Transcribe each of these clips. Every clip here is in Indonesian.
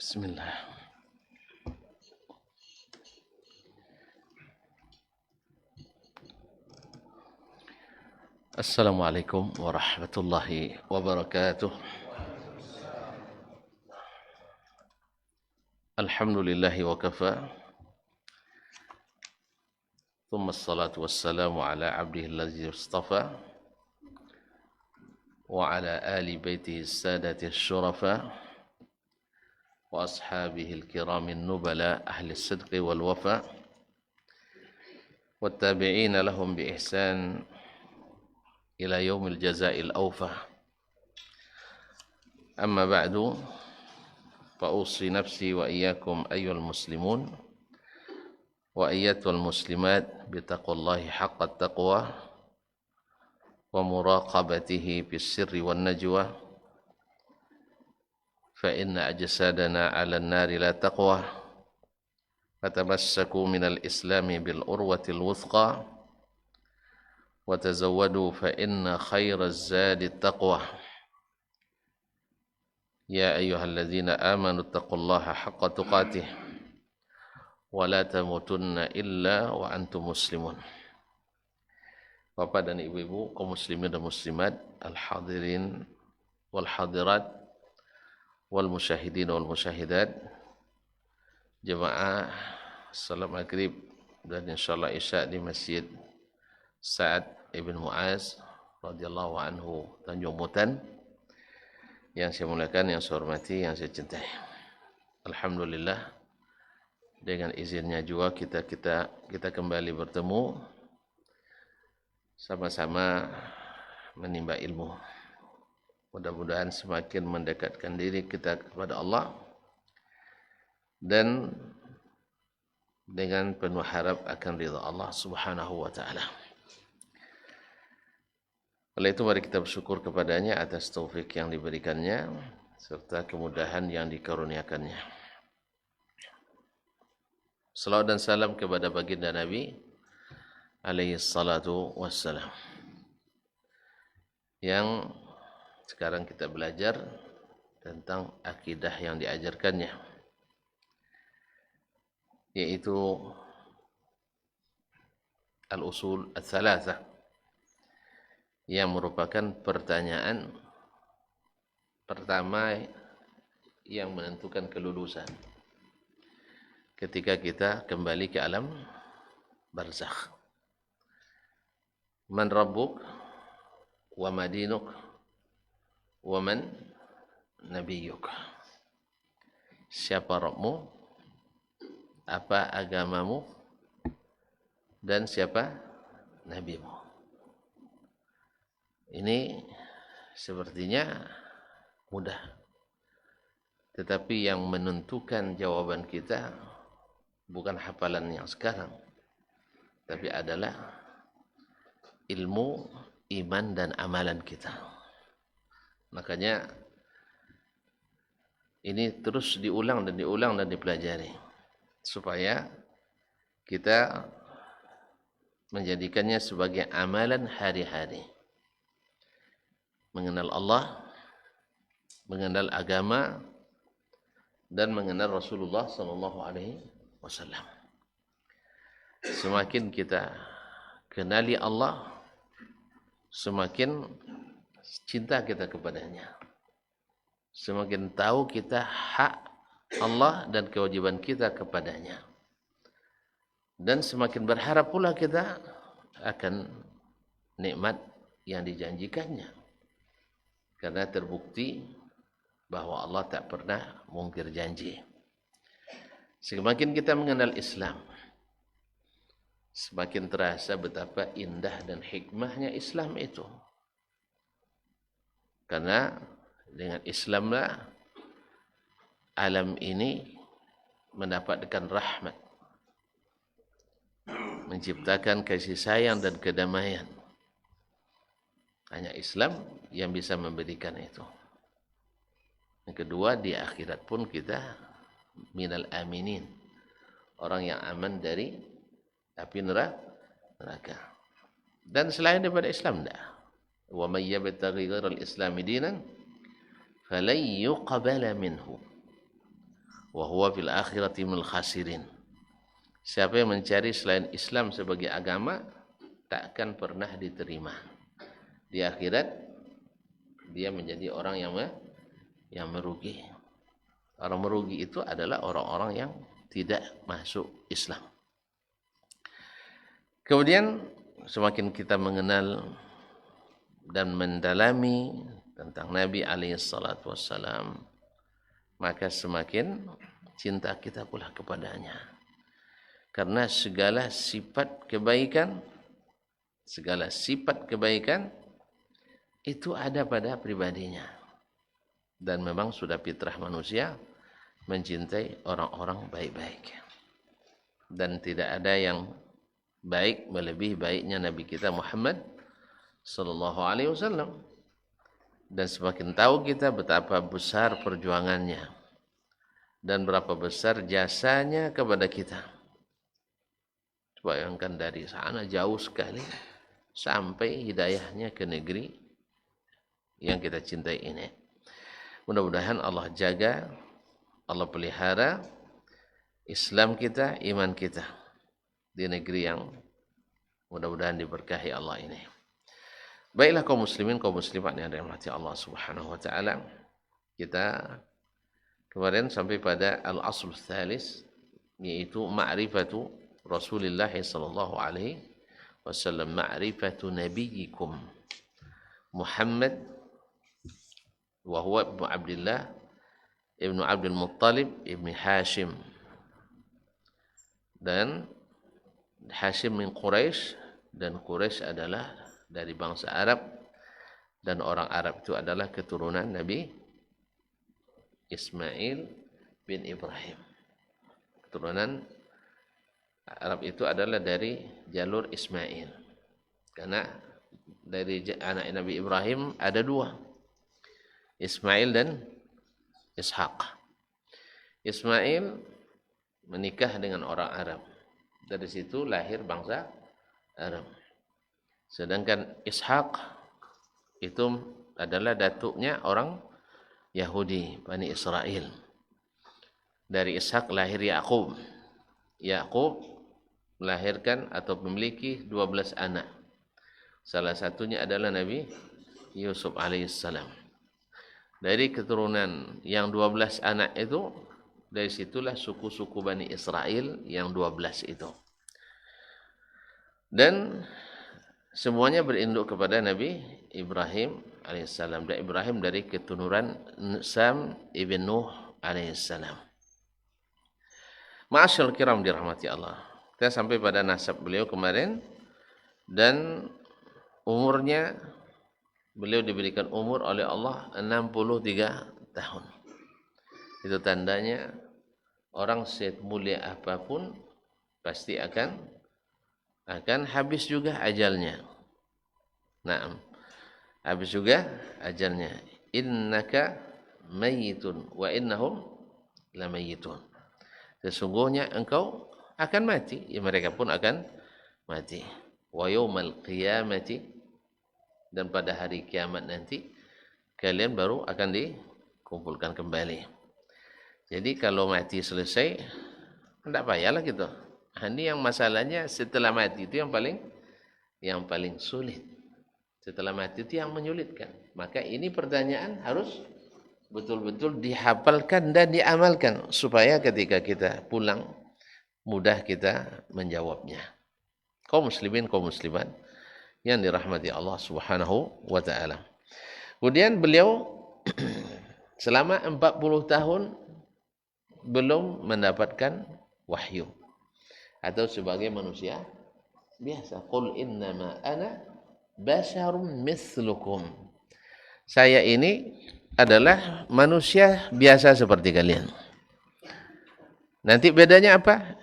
Bismillah. Assalamualaikum warahmatullahi wabarakatuh. Alhamdulillahi wa kafa. Thumma assalatu wassalamu ala abdihi allazi istafa wa ala ali baitihi sadati syurafa wa ashabihi al-kiramin nubala ahli as-sidqi wal wafa wa tabi'ina lahum bi ihsan ila yaumil jazaa'il awfa. Amma ba'du, fa usi nafsi wa iyyakum ayyuhal muslimun wa iyyatul muslimat bi taqwallahi haqqa taqwa wa muraqabatihi bis sirri wan najwa fa inna ajsadana 'ala an-nari la taqwa fatamassaku minal islami bil urwatil wuthqa wa tazawwadu fa inna khairaz zadi taqwa. Ya ayyuhalladzina amanu taqullaha haqqa tuqatih wa la tamutunna illa wa antum muslimun. Bapak dan ibu-ibu kaum muslimin dan muslimat, al-hadirin wal hadirat wal musyahidin wal musyahidat, jemaah salat maghrib dan insyaallah isya di Masjid Sa'ad ibn Mu'az radhiyallahu anhu Tanjung Mutan, yang saya muliakan, yang saya hormati, yang saya cintai. Alhamdulillah, dengan izinnya juga kita kembali bertemu sama-sama menimba ilmu. Mudah-mudahan semakin mendekatkan diri kita kepada Allah dan dengan penuh harap akan ridha Allah Subhanahu wa taala. Oleh itu mari kita bersyukur kepadanya atas taufik yang diberikannya serta kemudahan yang dikaruniakannya. Salawat dan salam kepada baginda Nabi alaihi salatu wassalam, yang sekarang kita belajar tentang akidah yang diajarkannya, yaitu al-usul ats-tsalatsah, yang merupakan pertanyaan pertama yang menentukan kelulusan ketika kita kembali ke alam barzakh. Man rabbuk wa madinuk wa man nabiyyuk. Siapa Rabbmu, apa agamamu, dan siapa nabimu. Ini sepertinya mudah, tetapi yang menentukan jawaban kita bukan hafalan yang sekarang, tapi adalah ilmu, iman, dan amalan kita. Makanya ini terus diulang dan diulang dan dipelajari supaya kita menjadikannya sebagai amalan hari-hari. Mengenal Allah, mengenal agama, dan mengenal Rasulullah sallallahu alaihi wasallam. Semakin kita kenali Allah, semakin cinta kita kepadanya. Semakin tahu kita hak Allah dan kewajiban kita kepadanya. Dan semakin berharap pula kita akan nikmat yang dijanjikannya. Karena terbukti bahwa Allah tak pernah mungkir janji. Semakin kita mengenal Islam, semakin terasa betapa indah dan hikmahnya Islam itu. Karena dengan Islamlah alam ini mendapatkan rahmat, menciptakan kasih sayang dan kedamaian. Hanya Islam yang bisa memberikan itu. Yang kedua, di akhirat pun kita minal aminin, orang yang aman dari api neraka. Dan selain daripada Islam dah. Wa may yabtaghi ghairal islami dinan falan yuqbala minhu wa huwa fil akhirati minal khasirin. Siapa yang mencari selain Islam sebagai agama tak akan pernah diterima. Di akhirat dia menjadi orang yang merugi. Orang merugi itu adalah orang-orang yang tidak masuk Islam. Kemudian semakin kita mengenal dan mendalami tentang Nabi alaihissalatu wassalam, maka semakin cinta kita pula kepadanya. Karena segala sifat kebaikan itu ada pada pribadinya. Dan memang sudah fitrah manusia mencintai orang-orang baik-baik. Dan tidak ada yang baik melebihi baiknya Nabi kita Muhammad sallallahu alaihi wasallam. Dan semakin tahu kita betapa besar perjuangannya dan berapa besar jasanya kepada kita. Bayangkan dari sana jauh sekali sampai hidayahnya ke negeri yang kita cintai ini. Mudah-mudahan Allah jaga, Allah pelihara Islam kita, iman kita di negeri yang mudah-mudahan diberkahi Allah ini. Baiklah kaum muslimin, kaum muslimat yang dirahmati Allah Subhanahu wa taala. Kita kemarin sampai pada al-asl tsalis, yaitu ma'rifatu Rasulullah sallallahu alaihi wasallam, ma'rifatu nabiyyikum Muhammad wa huwa ibnu Abdullah ibnu Abdul Muttalib ibnu Hashim. Dan Hashim min Quraisy, dan Quraisy adalah dari bangsa Arab, dan orang Arab itu adalah keturunan Nabi Ismail bin Ibrahim. Keturunan Arab itu adalah dari jalur Ismail. Karena dari anak Nabi Ibrahim ada dua, Ismail dan Ishaq. Ismail menikah dengan orang Arab. Dari situ lahir bangsa Arab. Sedangkan Ishaq itu adalah datuknya orang Yahudi, Bani Israel. Dari Ishaq lahir Yakub. Yakub melahirkan atau memiliki 12 anak. Salah satunya adalah Nabi Yusuf alaihissalam. Dari keturunan yang 12 anak itu, dari situlah suku-suku Bani Israel yang 12 itu. Dan semuanya berinduk kepada Nabi Ibrahim alaihissalam. Dan Ibrahim dari keturunan Sam ibn Nuh alaihissalam. Ma'asyal kiram dirahmati Allah. Kita sampai pada nasab beliau kemarin. Dan umurnya, beliau diberikan umur oleh Allah 63 tahun. Itu tandanya orang semulia apapun pasti akan habis juga ajalnya. Nah, habis juga ajalnya. Innaka mayyitun wa innahum lamayyitun. Sesungguhnya engkau akan mati, ya mereka pun akan mati. Wa yaumal qiyamati, dan pada hari kiamat nanti kalian baru akan dikumpulkan kembali. Jadi kalau mati selesai, tidak payahlah gitu. Ini yang masalahnya setelah mati itu yang paling sulit. Setelah mati itu yang menyulitkan. Maka ini pertanyaan harus betul-betul dihafalkan dan diamalkan supaya ketika kita pulang mudah kita menjawabnya. Kaum muslimin, kaum muslimat yang dirahmati Allah Subhanahu wa taala. Kemudian beliau selama 40 tahun belum mendapatkan wahyu atau sebagai manusia biasa. Qul innama ana basyarum mithlukum. Saya ini adalah manusia biasa seperti kalian. Nanti bedanya apa?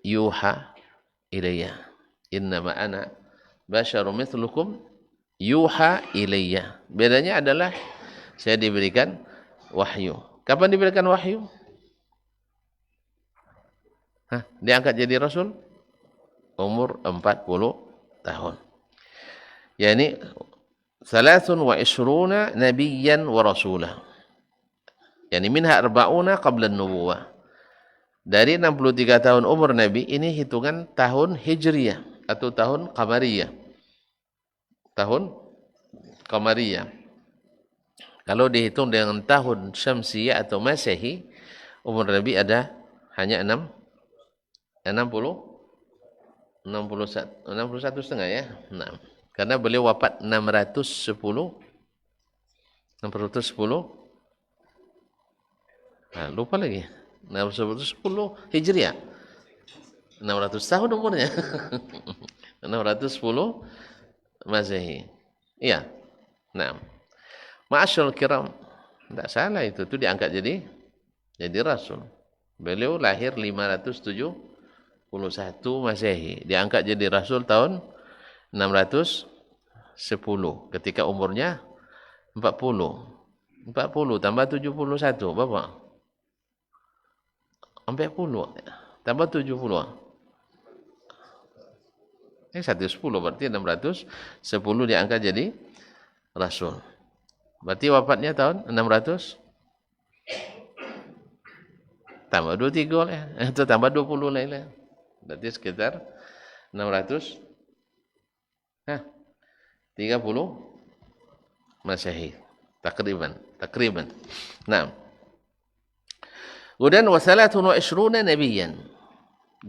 Yuha ilayya. Innama ana basyarum mithlukum yuha ilayya. Bedanya adalah saya diberikan wahyu. Kapan diberikan wahyu? Diangkat jadi rasul umur 40 tahun. Yani 23 nabiyyan wa rasulah. Yani minha arba'una qabla an-nubuwah. Dari 63 tahun umur Nabi, ini hitungan tahun Hijriyah atau tahun Qamariyah. Tahun Qamariyah. Kalau dihitung dengan tahun Syamsiyah atau Masehi, umur Nabi ada hanya 61 setengah ya. Nah, karena beliau wafat 610. Nah, lupa lagi. 610 Hijriah. 600 tahun umurnya. 610 Masehi. Iya. Nah, Ma'asyarul kiram, tidak salah itu diangkat jadi rasul. Beliau lahir 571 Masehi, diangkat jadi rasul tahun 610 ketika umurnya 40 tambah 71 berapa? 40 tambah 70. 110 berarti 610 diangkat jadi rasul. Berarti wafatnya tahun 600 tambah 23 lah. Itu tambah 20 lah. Berarti sekitar 600 30 Masehi. Takriban. Nah. Kemudian wasalatun wa ishruna nabiyan.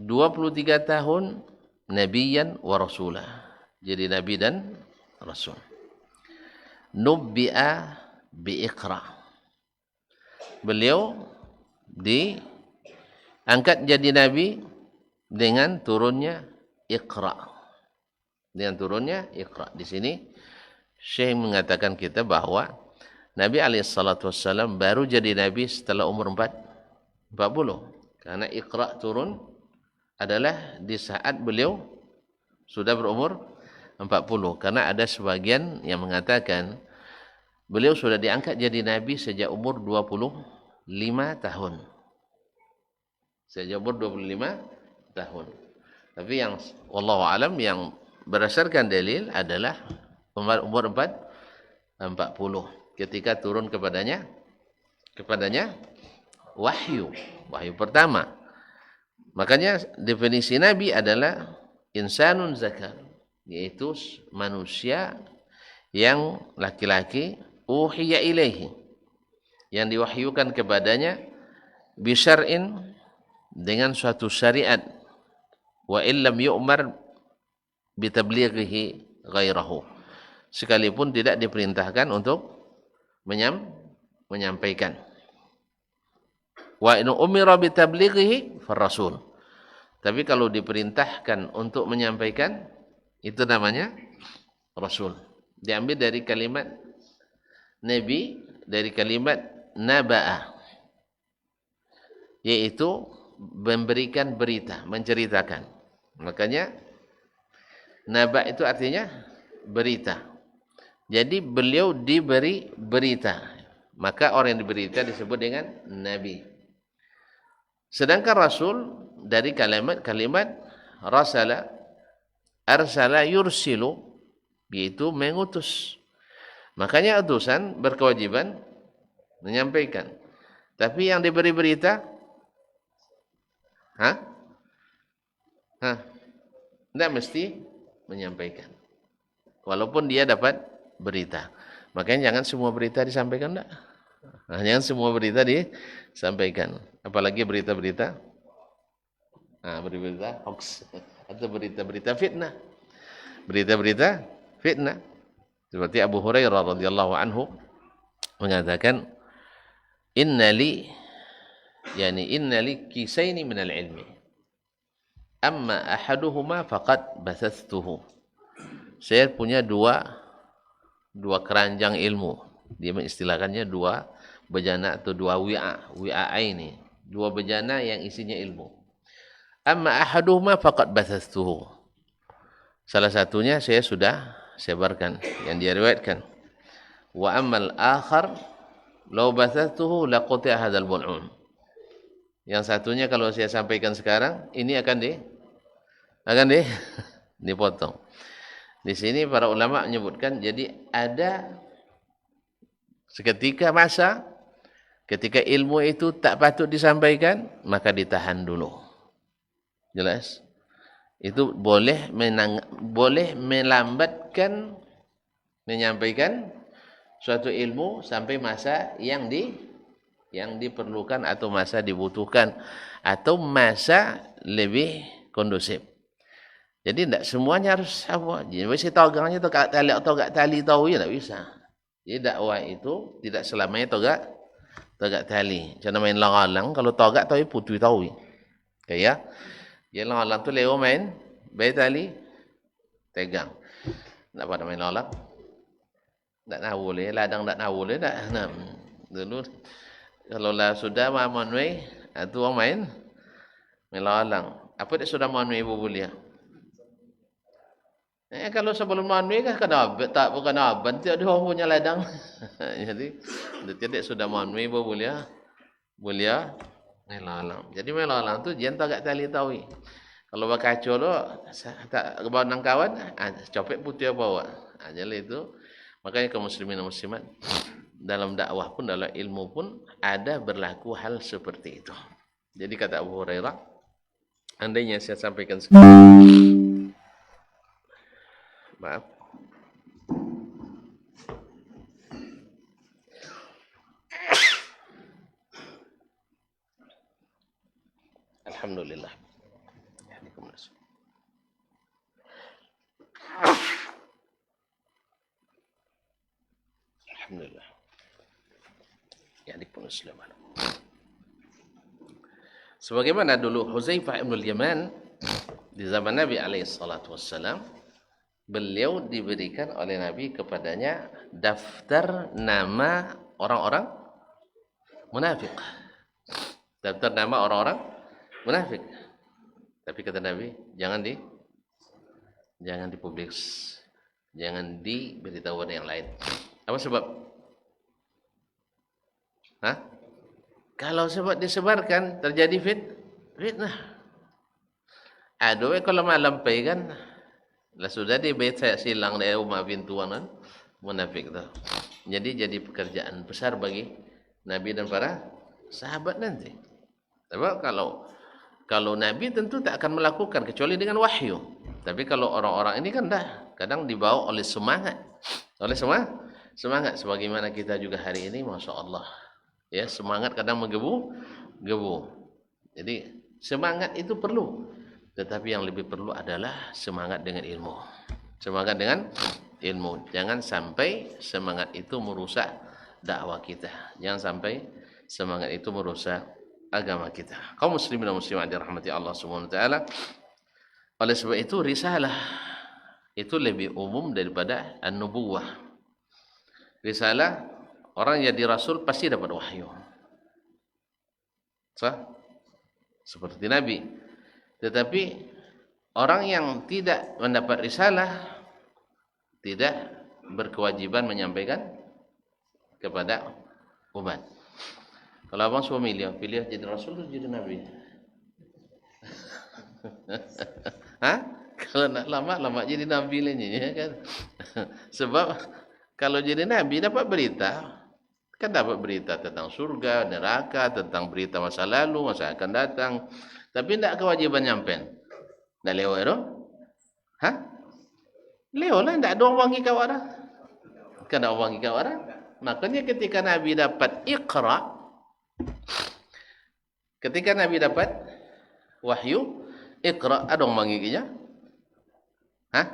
23 tahun nabiyan wa rasulah. Jadi nabi dan rasul. Nubbi'a bi'iqra. Beliau diangkat jadi nabi dengan turunnya Iqra. Dengan turunnya Iqra. Di sini Syekh mengatakan kita bahwa Nabi SAW baru jadi nabi setelah umur 40. Karena Iqra turun adalah di saat beliau sudah berumur 40. Karena ada sebagian yang mengatakan beliau sudah diangkat jadi nabi sejak umur 25 tahun. Sejak umur 25 tahun. Tapi yang wallahu alam yang berdasarkan dalil adalah umur 40 ketika turun kepadanya wahyu pertama. Makanya definisi nabi adalah insanun zakar, yaitu manusia yang laki-laki uhiya ilaihi, yang diwahyukan kepadanya bisyar'in, dengan suatu syariat, wa illam yu'mar bitablighihi ghairahu, sekalipun tidak diperintahkan untuk menyampaikan. Wa in umira bitablighihi far-rasul. Tapi kalau diperintahkan untuk menyampaikan, itu namanya rasul. Diambil dari kalimat nabi, dari kalimat naba'a, yaitu memberikan berita, menceritakan. Makanya naba itu artinya berita. Jadi beliau diberi berita, maka orang yang diberita disebut dengan nabi. Sedangkan rasul dari kalimat rasala, arsala yursilu, yaitu mengutus. Makanya utusan berkewajiban menyampaikan. Tapi yang diberi berita, tidak mesti menyampaikan. Walaupun dia dapat berita. Makanya jangan semua berita disampaikan, enggak. Jangan semua berita disampaikan. Apalagi berita-berita berita hoax atau berita-berita fitnah. Berita-berita fitnah. Seperti Abu Hurairah radhiyallahu anhu mengatakan, innali kisaini minal ilmi. Amma ahaduhuma faqad basastuhu. Saya punya dua keranjang ilmu. Dia mengistilahkannya dua bejana atau dua wi'a ini. Dua bejana yang isinya ilmu. Amma ahaduhuma faqad basastuhu. Salah satunya saya sudah sebarkan, yang dia riwayatkan. Wa ammal akhar law basastuhu laquti'a hadzal bun'un. Yang satunya kalau saya sampaikan sekarang, ini akan dipotong. Di sini para ulama menyebutkan, jadi ada seketika masa Ketika ilmu itu tak patut disampaikan, maka ditahan dulu. Jelas? Itu boleh melambatkan menyampaikan suatu ilmu sampai masa yang diperlukan atau masa dibutuhkan atau masa lebih kondusif. Jadi tidak semuanya harus apa. Jadi mesti togangnya togak tali tahu ya tidak bisa. Jadi dakwah itu tidak selamanya togak tali. Jangan main lang-lang kalau togak tahu putih tahu. Kayak ya lang-lang tu leo main bayi tali tegang. Tak pada main lang. Tak nahu boleh, ladang tak nahu boleh tak. Nah, dulu kalau lah sudah manuai itu orang main lang. Apa dia sudah manuai ibu boleh? Kalau sebelum manuai kan tak bukan aban tiada orang punya ladang. Jadi tidak sudah manuai boleh melalang. Jadi melalang tu jangan tak tali tahu. Kalau berkacau lo tak bawa nang kawan, copek putih bawa. Jadi itu makanya kaum muslimin dan muslimat dalam dakwah pun dalam ilmu pun ada berlaku hal seperti itu. Jadi kata Abu Hurairah, andainya saya sampaikan sekarang. Maaf. Alhamdulillah. Alhamdulillah. Ya'dikum Islam. Sebagaimana dulu Huzaifah ibn al-Yaman di zaman Nabi alaihi salatu wassalam, beliau diberikan oleh Nabi kepadanya daftar nama orang-orang munafik. Daftar nama orang-orang munafik. Tapi kata Nabi, jangan dipublis. Jangan diberitahu yang lain. Apa sebab? Hah? Kalau sebab disebarkan terjadi fitnah. Aduh, kalau malam pai kan lah sudah di bait saya silang dari rumah pintuan munafik tu. Jadi pekerjaan besar bagi Nabi dan para sahabat nanti. Sebab kalau Nabi tentu tak akan melakukan kecuali dengan wahyu. Tapi kalau orang-orang ini kan dah kadang dibawa oleh semangat. Oleh semangat sebagaimana kita juga hari ini, masya-Allah. Ya, semangat kadang menggebu. Jadi semangat itu perlu. Tetapi yang lebih perlu adalah semangat dengan ilmu. Semangat dengan ilmu. Jangan sampai semangat itu merusak dakwah kita. Jangan sampai semangat itu merusak agama kita. Kaum muslimin dan muslimat dirahmati Allah Subhanahu wa taala. Oleh sebab itu risalah itu lebih umum daripada an-nubuwah. Risalah orang yang jadi rasul pasti dapat wahyu. Seperti Nabi. Tetapi orang yang tidak mendapat risalah tidak berkewajiban menyampaikan kepada umat. Kalau abang semua pilih jadi rasul atau jadi nabi? Hah? Kalau nak lama jadi nabi lainnya, ya kan? Sebab kalau jadi nabi dapat berita, kan dapat berita tentang surga, neraka, tentang berita masa lalu, masa akan datang. Tapi tidak kewajiban nyampen. Dah lewat itu? Hah? Lewat lah, tidak ada orang wangi kawat dah. Kan ada orang wangi kawat dah. Makanya ketika Nabi dapat Iqra, ketika Nabi dapat wahyu, Iqra, ada orang wangi kinya? Hah?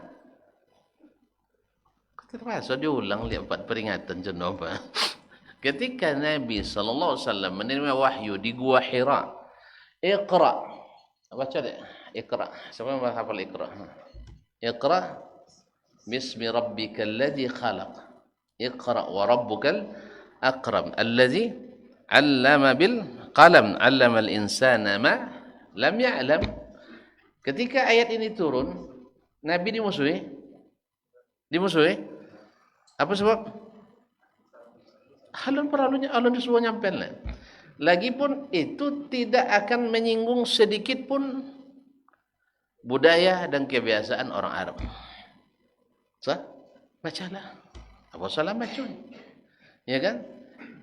Terpaksa diulang lihat peringatan jenuh apa. Ketika Nabi SAW menerima wahyu di Gua Hira, Iqra. Baca deh. Iqra. Siapa yang hafal Iqra? Iqra bismi rabbikal ladzi khalaq. Iqra wa rabbukal akram allazi 'allama bil qalam 'allama al insana ma lam ya'lam. Ketika ayat ini turun, Nabi dimusuhi. Apa sebab? Alun disuruh nyampen lah. Lagipun itu tidak akan menyinggung sedikit pun budaya dan kebiasaan orang Arab. Bacalah. Apa salah baca? Ya kan?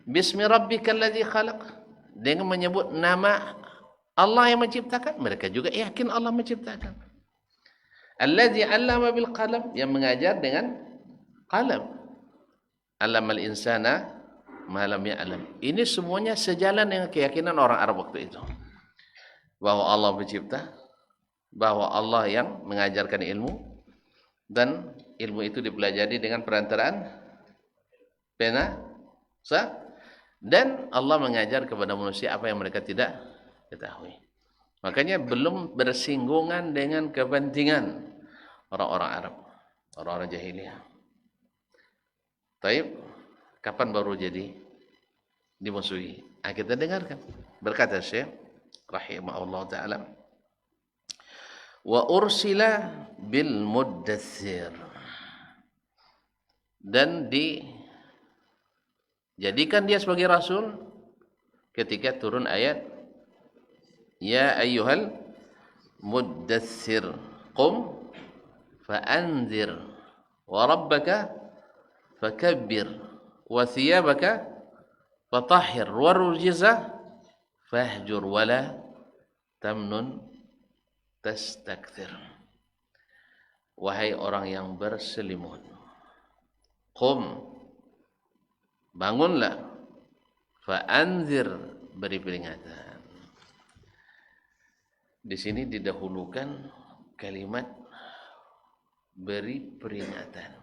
Bismi rabbikal ladzi khalaq, dengan menyebut nama Allah yang menciptakan, mereka juga yakin Allah menciptakan. Alladzi 'allama bil qalam, yang mengajar dengan qalam. 'Allamal insana ma lam ya'lam. Ini semuanya sejalan dengan keyakinan orang Arab waktu itu, bahwa Allah pencipta, bahwa Allah yang mengajarkan ilmu, dan ilmu itu dipelajari dengan perantaraan pena, dan Allah mengajar kepada manusia apa yang mereka tidak ketahui. Makanya belum bersinggungan dengan kepentingan orang-orang Arab, orang-orang jahiliyah. Taib, kapan baru jadi dimusuhi? Kita dengarkan. Berkata Syekh rahimahullah ta'ala, wa ursila bil muddathir, dan dijadikan dia sebagai rasul ketika turun ayat ya ayyuhal muddathir qum fa'anzir wa rabbaka fakabbir wa thiyabaka fatahhir wa rujza fahjur wala tamnun tastakthir. Wahai orang yang berselimut, qum, bangunlah, fa'anzir, beri peringatan. Di sini didahulukan kalimat beri peringatan.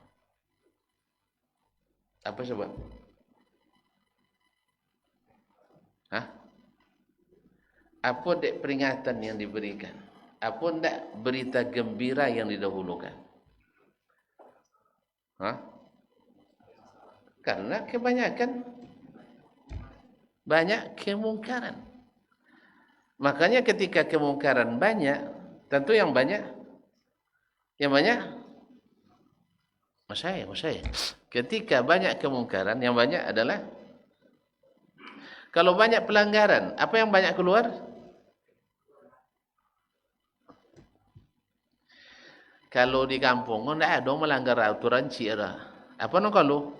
Apa sebab? Apa dek peringatan yang diberikan? Apa ndak berita gembira yang didahulukan? Karena kebanyakan banyak kemungkaran. Makanya ketika kemungkaran banyak, tentu yang banyak masyayikh. Ketika banyak kemungkaran, yang banyak adalah, kalau banyak pelanggaran, apa yang banyak keluar? Kalau di kampung, tidak ada melanggar aturan cira. Apa no kalau?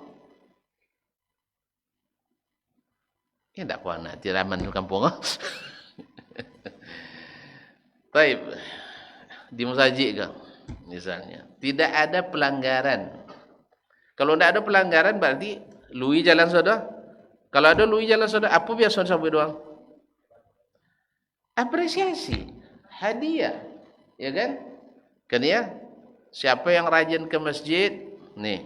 Ya tidak puan nak tiraman di kampung. Baik, di masjid ke, misalnya, tidak ada pelanggaran. Kalau tidak ada pelanggaran, berarti lui jalan sudah. Kalau ada lui jalan sudah, apa biasa sampai doang? Apresiasi, hadiah, ya kan? Kan ya? Siapa yang rajin ke masjid, nih.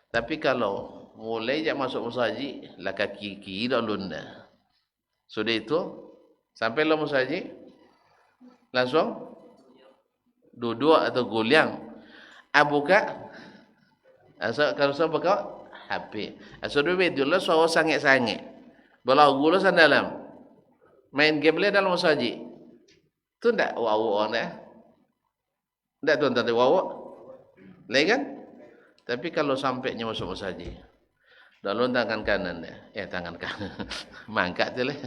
Tapi kalau mulai jak masuk masjid, lah kaki kiri lunda. Sudah itu, sampai lo masjid, langsung duduk atau guliang. Buka, kalau saya buka HP. Sudah video lah, suara sangat-sangat. Belau gula sana dalam. Main game le dalam masjid. Tu ndak wow dah. Ndak tuan-tuan wow. Lagi kan? Tapi kalau sampainya masuk masjid, dalam tangan kanan dia, tangan kanan. Mangkat tu lah.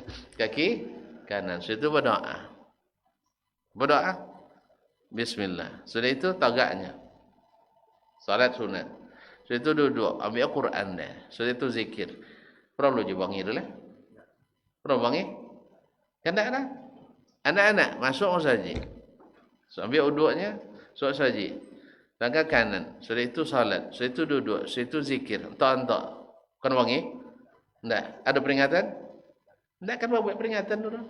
Kaki kanan. Situ berdoa. Bismillah. Sudah itu tagaknya. Salat sunat. Sudah itu duduk, ambil Al-Quran dia. Sudah itu zikir. Perlu dibangi dulu lah. Perlu bangi? Kan tak ada? Anak-anak masuk masjid. So, ambil uduknya, so saja. Langkah kanan. Sudah itu salat. Sudah itu duduk. Sudah itu zikir. Entok-entok. Kan bangi? Tak. Ada peringatan? Tak kan buat peringatan dulu.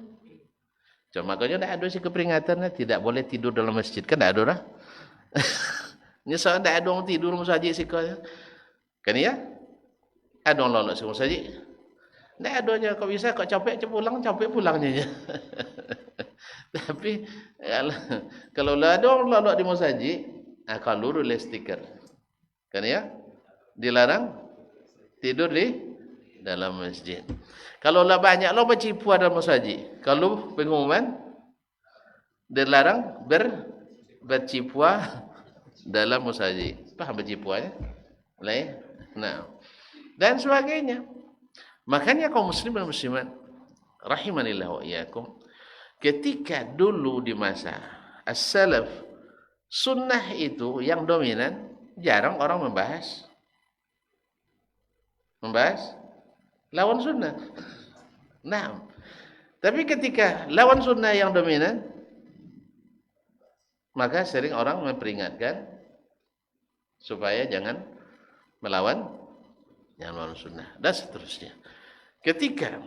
Cuma makanya tak ada sih keperingatan. Tidak boleh tidur dalam masjid. Kan tak ada lah. Ini soal tak ada orang tidur dalam masjid sih. Kan ya? Ada orang lolok di masjid. Tak ada aja. Kau bisa, kau capek pulangnya je. Tapi kalau ada orang lolok di masjid, kalau boleh stiker. Kan ya? Dilarang tidur di dalam masjid. Kalau lah banyak lo bercipua dalam masjid. Kalau pengumuman dilarang bercipua dalam masjid. Paham bercipuanya? Lain. Nah. Dan sebagainya. Makanya kaum muslimin dan muslimat rahimanillah wa iyyakum, ketika dulu di masa as-salaf, sunnah itu yang dominan, jarang orang membahas lawan sunnah. Nah, tapi ketika lawan sunnah yang dominan, maka sering orang memperingatkan supaya jangan melawan yang lawan sunnah dan seterusnya. Ketika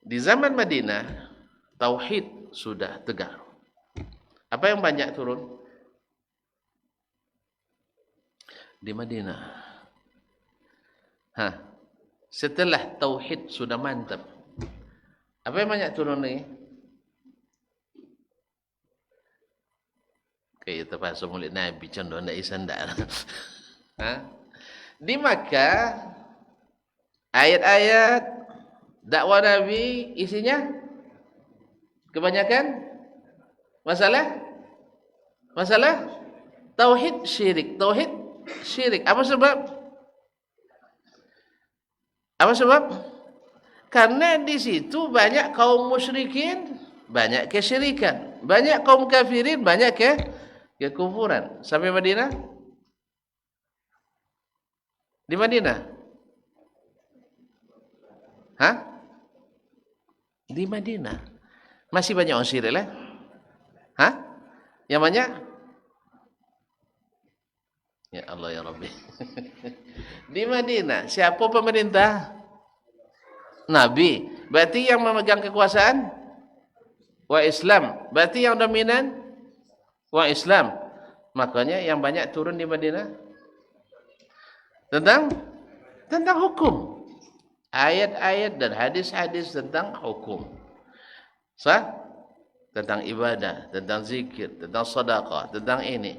di zaman Madinah tauhid sudah tegar. Apa yang banyak turun? Di Madinah. Setelah tauhid sudah mantap, apa yang banyak turun ni? Kayak terpaksa mulut Nabi contoh ndak isandar. Di Makkah ayat-ayat dakwah Nabi isinya kebanyakan masalah tauhid syirik. Apa sebab? Karena di situ banyak kaum musyrikin, banyak kesyirikan, banyak kaum kafirin, banyak kekufuran. Sampai Madinah? Di Madinah? Di Madinah. Masih banyak orang syirik lah. Yang banyak? Ya Allah ya Rabbi. Di Madinah, siapa pemerintah? Nabi. Berarti yang memegang kekuasaan? Wa Islam. Berarti yang dominan? Wa Islam. Makanya yang banyak turun di Madinah tentang hukum. Ayat-ayat dan hadis-hadis tentang hukum. Tentang ibadah, tentang zikir, tentang sedekah, tentang ini.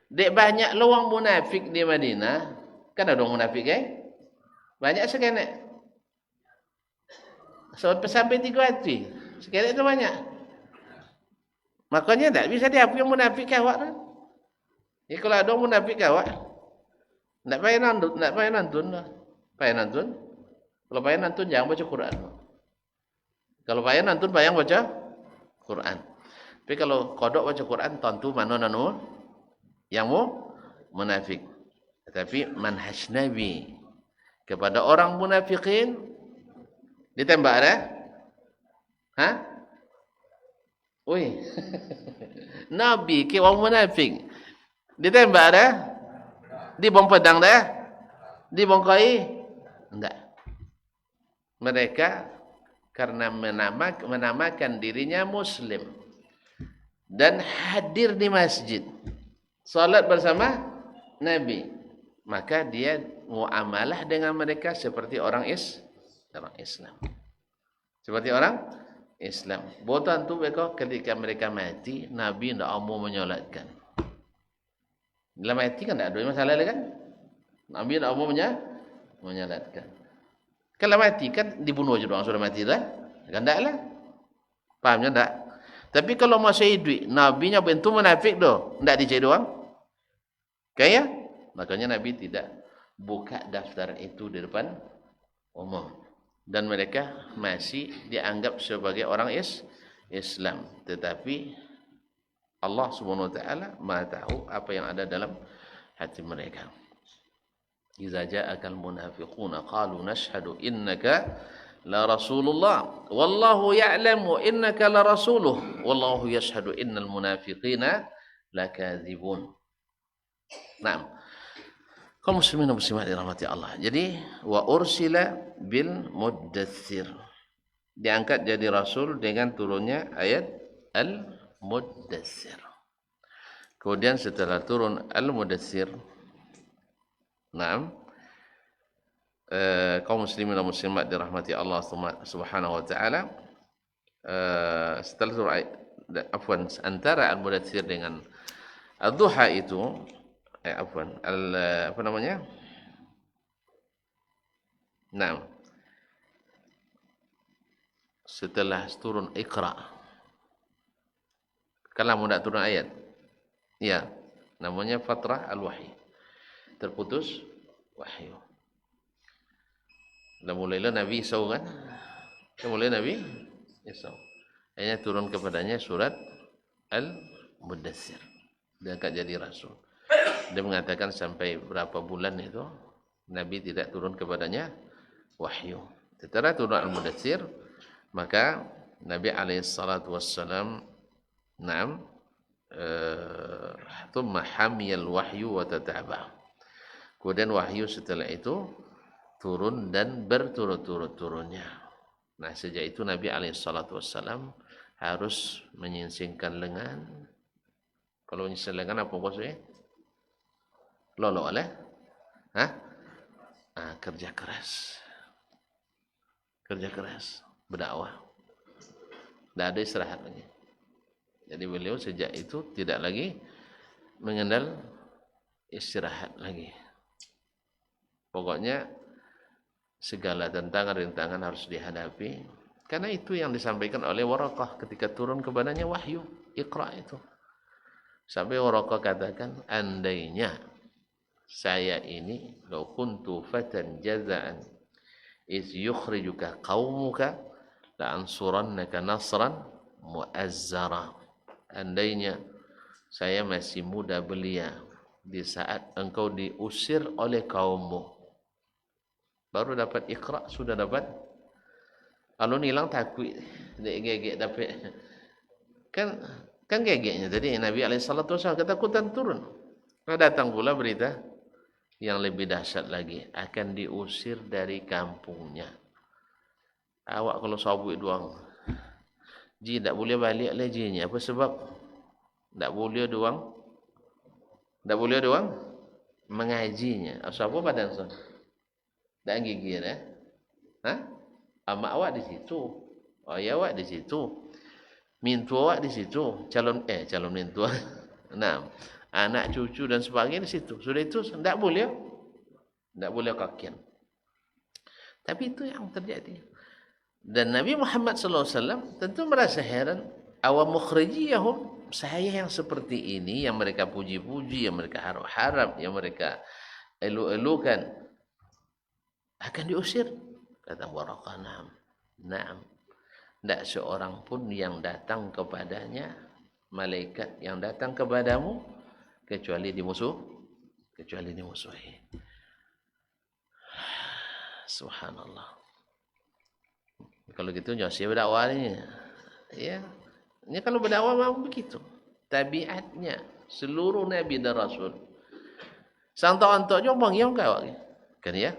Dek banyak luang munafik di Madinah. Kan ada orang munafik banyak sekali. Sampai 3 hati. Sekali itu banyak. Makanya tak bisa dihapus yang munafik awak kan. Ya kalau ada orang munafik awak, tak payah nantun. Kalau payah nantun jangan baca Quran. Kalau payah nantun payah baca Quran. Tapi kalau kodok baca Quran tentu mana yang munafik. Tetapi manhaj Nabi kepada orang munafikin ditembak ada? Nabi ke orang munafik ditembak ada? Dibom pedang dah? Dibongkai? Enggak. Mereka karena menamakan dirinya Muslim dan hadir di masjid, salat bersama Nabi, maka dia muamalah dengan mereka seperti orang Islam. Seperti orang Islam. Botan tu mereka ketika mereka mati, Nabi tidak mau menyolatkan. Bila mati kan tak ada masalah kan? Nabi tidak mau menyolatkan. Kalau mati kan dibunuh aja orang sudah mati dah. Kan taklah. Fahamnya tak? Tapi kalau masih hidup, Nabi-nya bentuk munafik doh, tidak dicari doang. Kaya? Makanya Nabi tidak buka daftar itu di depan umum. Dan mereka masih dianggap sebagai orang Islam. Tetapi Allah Subhanahu wa taala Maha tahu apa yang ada dalam hati mereka. Iza ja'akal munafiquna qalu nashhadu innaka la rasulullah wallahu ya'lamu innaka la rasuluh wallahu yashhadu innal munafiqina lakadzibun. Naam. Kaum muslimin dan muslimat dirahmati Allah. Jadi wa ursila bil muddatsir. Diangkat jadi rasul dengan turunnya ayat al-muddatsir. Kemudian setelah turun al-muddatsir, kaum muslimin dan muslimat dirahmati Allah Subhanahu wa taala, setelah surah antara al-mudaththir dengan ad-duha itu apa namanya? Setelah turun Iqra. Kalau tidak turun ayat. Ya, namanya fatrah al-wahyi. Terputus wahyu. Dah mulailah Nabi Isau kan? Mulai Nabi Isau. Akhirnya turun kepadanya surat Al-Mudaththir. Dia angkat jadi rasul. Dia mengatakan sampai berapa bulan itu Nabi tidak turun kepadanya wahyu. Setelah turun Al-Mudaththir, maka Nabi alaihi salatu wassalam thumma hamiyal wahyu wa tataba. Kemudian wahyu setelah itu turun dan berturut-turut turunnya. Nah, sejak itu Nabi alaihi salatu wassalam harus menyingsingkan lengan. Kalau menyingsingkan lengan apa maksudnya? Lolo oleh? Kerja keras. Kerja keras, berdakwah. Tidak ada istirahat lagi. Jadi beliau sejak itu tidak lagi mengenal istirahat lagi. Pokoknya segala tantangan-rintangan harus dihadapi. Karena itu yang disampaikan oleh Waraqah ketika turun kepadanya wahyu Iqra itu. Sampai Waraqah katakan, andainya saya ini law kuntu fatan jazaan iz yukhrijuka qaumuka la ansurannaka nasran muazzara. Andainya saya masih muda belia di saat engkau diusir oleh kaummu. Baru dapat Iqra, sudah dapat alun hilang takwi gegek dapat kan gegeknya. Jadi Nabi alaihi salatu wasallam ketakutan turun. Nah, datang pula berita yang lebih dahsyat lagi, akan diusir dari kampungnya. Awak kalau sabuk doang, ji tak boleh balik lagi ni. Apa sebab? Tak boleh doang mengajinya. Apa padan son? Tak gigir Amak awak di situ, ayah awak di situ, mintu awak di situ, calon mintu. Nah, anak cucu dan sebagainya di situ. Sudah itu tidak boleh kakian. Tapi itu yang terjadi. Dan Nabi Muhammad SAW tentu merasa heran, awam mukhrijiyahum, saya yang seperti ini, yang mereka puji-puji, yang mereka harap-harap, yang mereka elu-elukan, akan diusir. Kata Waraqah, na'am. Tidak seorang pun yang datang kepadanya, malaikat yang datang kepadamu, kecuali dimusuhi. Subhanallah. Kalau gitu jangan siapa berdakwah ni. Ya. Ini kalau berdakwah memang begitu. Tabiatnya seluruh nabi dan rasul. Santok-antok je bang yang kau kan ya?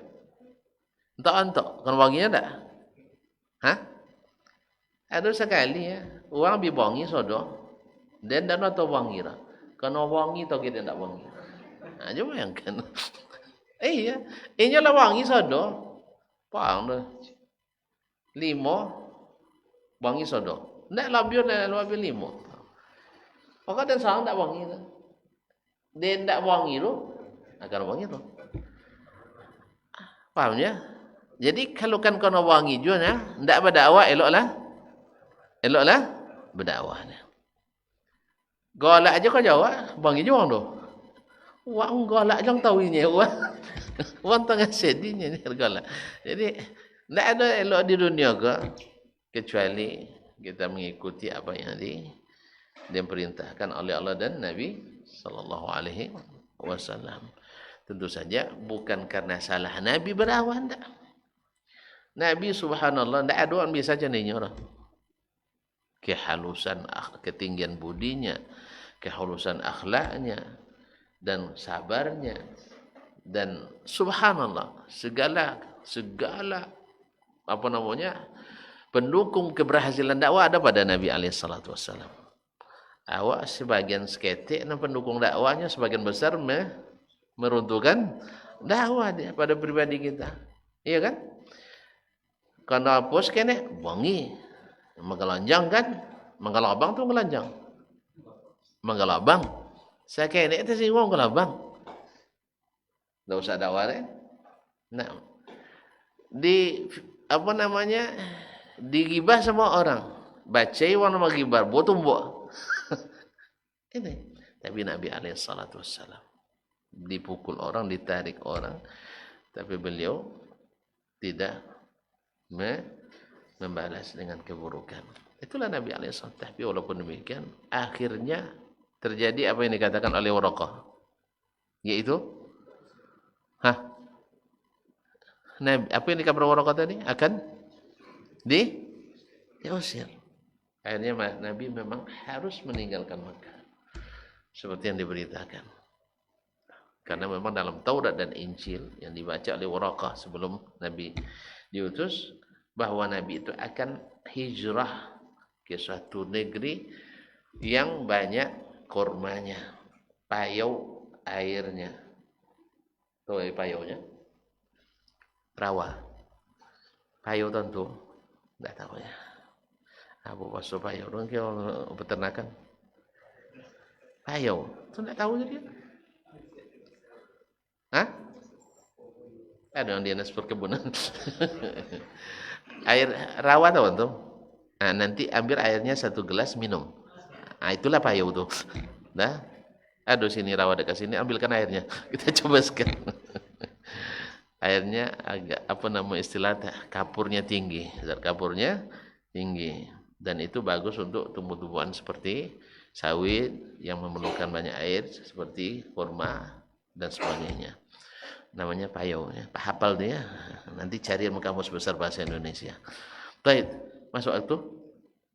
Antok-antok kan wanginya tak? Ada sekali ya, orang bibangi sodo. Dan atau wangi lah. Kena wangi atau kita tak wangi. Coba bayangkan. Iya, ini lah wangi sodo. Paham dah. 5 wangi sodo. Nak labion lebih 5. Maka dan sang tak wangi tu. Dia tak wangi tu, akan wangi tu. Paham ya? Jadi kalau kan kena wangi juga ya, tak berdakwah eloklah berdakwahnya. Golak aja kau jawab, wangi juga tu. Wang golak jang tahu ini wang tengah sedinya ni golak. Jadi tidak ada elok di dunia kecuali kita mengikuti apa yang diperintahkan oleh Allah dan Nabi sallallahu alaihi wasallam. Tentu saja bukan karena salah Nabi berdakwah, tidak. Nabi subhanallah tidak ada orang biasa jenisnya orang. Kehalusan ketinggian budinya, kehalusan akhlaknya dan sabarnya, dan subhanallah segala pendukung keberhasilan dakwah ada pada Nabi alaihi salatu wasallam. Awak sebagian seketik dan pendukung dakwahnya sebagian besar meruntuhkan dakwah dia pada pribadi kita. Iya kan? Karena pos kene wangi menggelanjang kan? Menggelabang tu ngelanjang. Menggelabang. Saya kene itu sih wong gelabang. Tak usah dakwah kan? Nah. Digibah sama orang. Baca orang nama gibah, buat tumbuk. Ini. Tapi Nabi alaihi salatu wassalam dipukul orang, ditarik orang, tapi beliau tidak membalas dengan keburukan. Itulah Nabi alaihi salatu. Tapi walaupun demikian, akhirnya terjadi apa yang dikatakan oleh Waraqah, yaitu Nabi, apa yang dikatakan Waraqah tadi? Akan diusir. Akhirnya Nabi memang harus meninggalkan Mekah seperti yang diberitakan. Karena memang dalam Taurat dan Injil yang dibaca oleh Waraqah sebelum Nabi diutus, bahwa Nabi itu akan hijrah ke suatu negeri yang banyak kurmanya, payau airnya. Tahu payaunya? Rawa. Payau tentu, tidak tahu ya. Apa maksud payau? Orang kira peternakan. Payau, itu tidak tahu jadi. Hah? Ada yang dinas perkebunan. Air rawa tahu tuh. Nah, nanti ambil airnya 1 gelas minum. Nah, itulah payau tuh. Nah, aduh sini rawa dekat sini, ambilkan airnya. Kita coba sekarang. Airnya agak apa nama istilah kapurnya tinggi, zat kapurnya tinggi, dan itu bagus untuk tumbuh-tumbuhan seperti sawit yang memerlukan banyak air seperti kurma dan sebagainya. Namanya payau ya. Hafal dia. Nanti cari kamus besar bahasa Indonesia. Baik, masuk itu.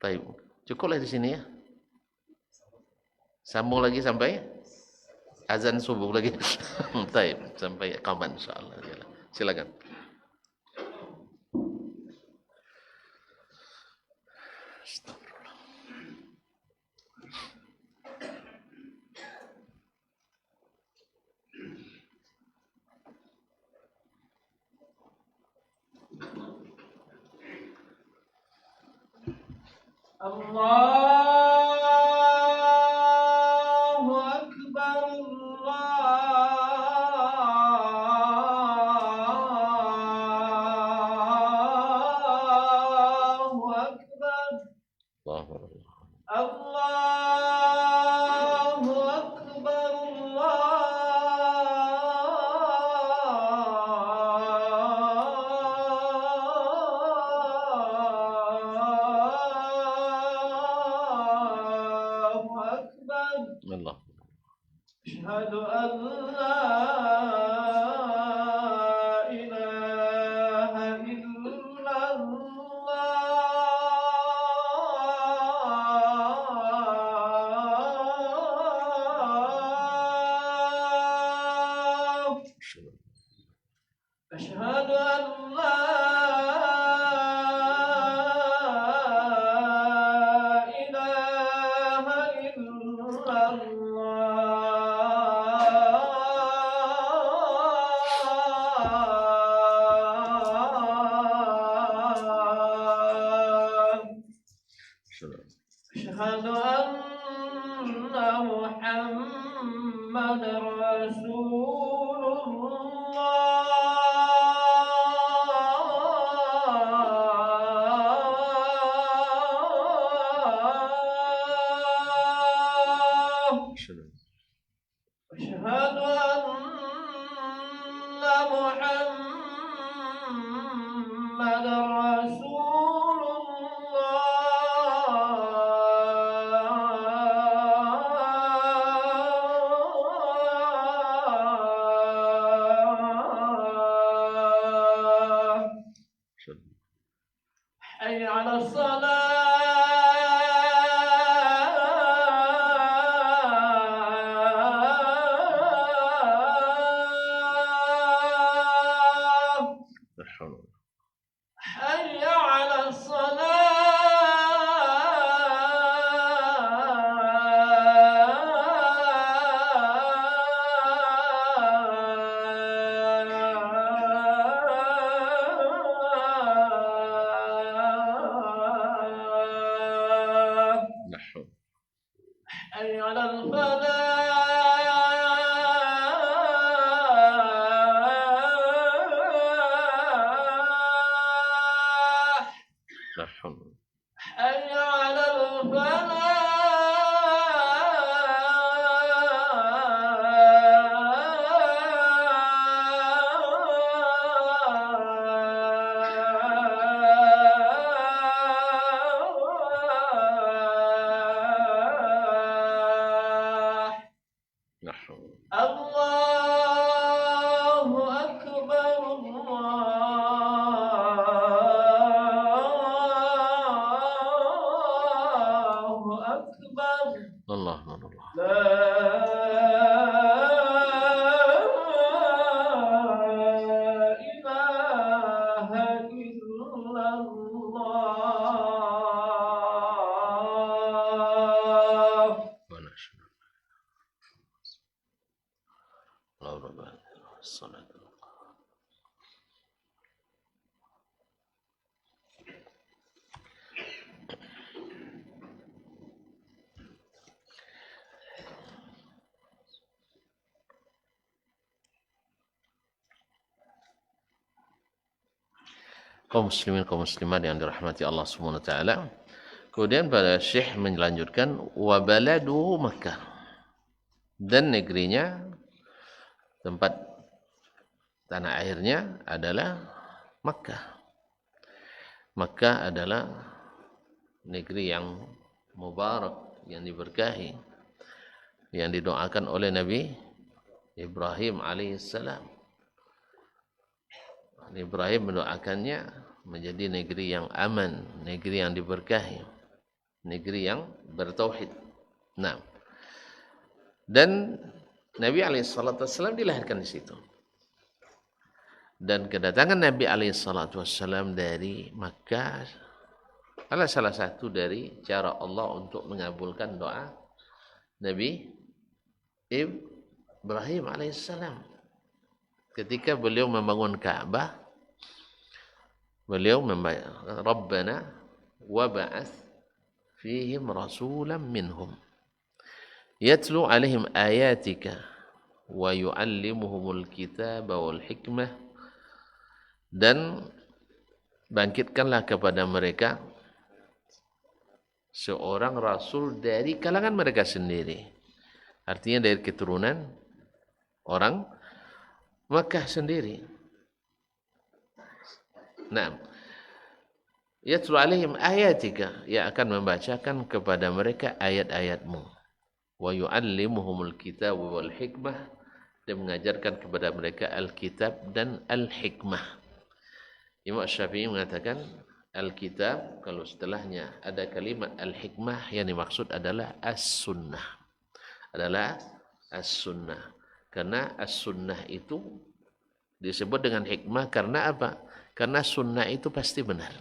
Baik. Cukuplah di sini ya. Sambung lagi sampai azan subuh lagi. Baik, sampai kapan insyaallah. Silakan. Allahu Akbar, Allahu Akbar, Allahu Akbar, Allahu Akbar. Allah. Asyhadu an la ilaha illallah. أشهد أن لا إله إلا الله. أشهد أن محمد رسول الله. أشهد أن محمد رسول الله. حي على الصلاة. حي على الصلاة. حي على الفلاح. حي على الفلاح. الله أكبر، الله Allah. Wa nashhadu la ilaha illallah. Kaum muslimin kaum muslimat yang dirahmati Allah Subhanahu wa taala. Kemudian pada Syekh melanjutkan wa baladuhu Makkah. Dan negerinya, tempat tanah airnya adalah Makkah. Makkah adalah negeri yang mubarak, yang diberkahi, yang didoakan oleh Nabi Ibrahim alaihissalam. Ibrahim mendoakannya menjadi negeri yang aman, negeri yang diberkahi, negeri yang bertauhid. Nah, dan Nabi alaihissalam dilahirkan di situ. Dan kedatangan Nabi alaihissalam dari Makkah adalah salah satu dari cara Allah untuk mengabulkan doa Nabi Ibrahim alaihissalam. Ketika beliau membangun Ka'bah, beliau membayar Rabbana wa ba'ath fihim rasulan minhum yatlu alaihim ayatika wa yu'allimuhumul kitaba wal hikmah, dan bangkitkanlah kepada mereka seorang rasul dari kalangan mereka sendiri, artinya dari keturunan orang Makkah sendiri. Nah, yatlu alaihim ayatika, ia akan membacakan kepada mereka ayat-ayatmu. Wa yu'allimuhumul kitab wal hikmah, dan mengajarkan kepada mereka Alkitab dan Al-Hikmah. Imam Syafi'i mengatakan Alkitab, kalau setelahnya ada kalimat Al-Hikmah, yang dimaksud adalah As-Sunnah. Adalah As-Sunnah. Karena as-sunnah itu disebut dengan hikmah karena apa? Karena sunnah itu pasti benar.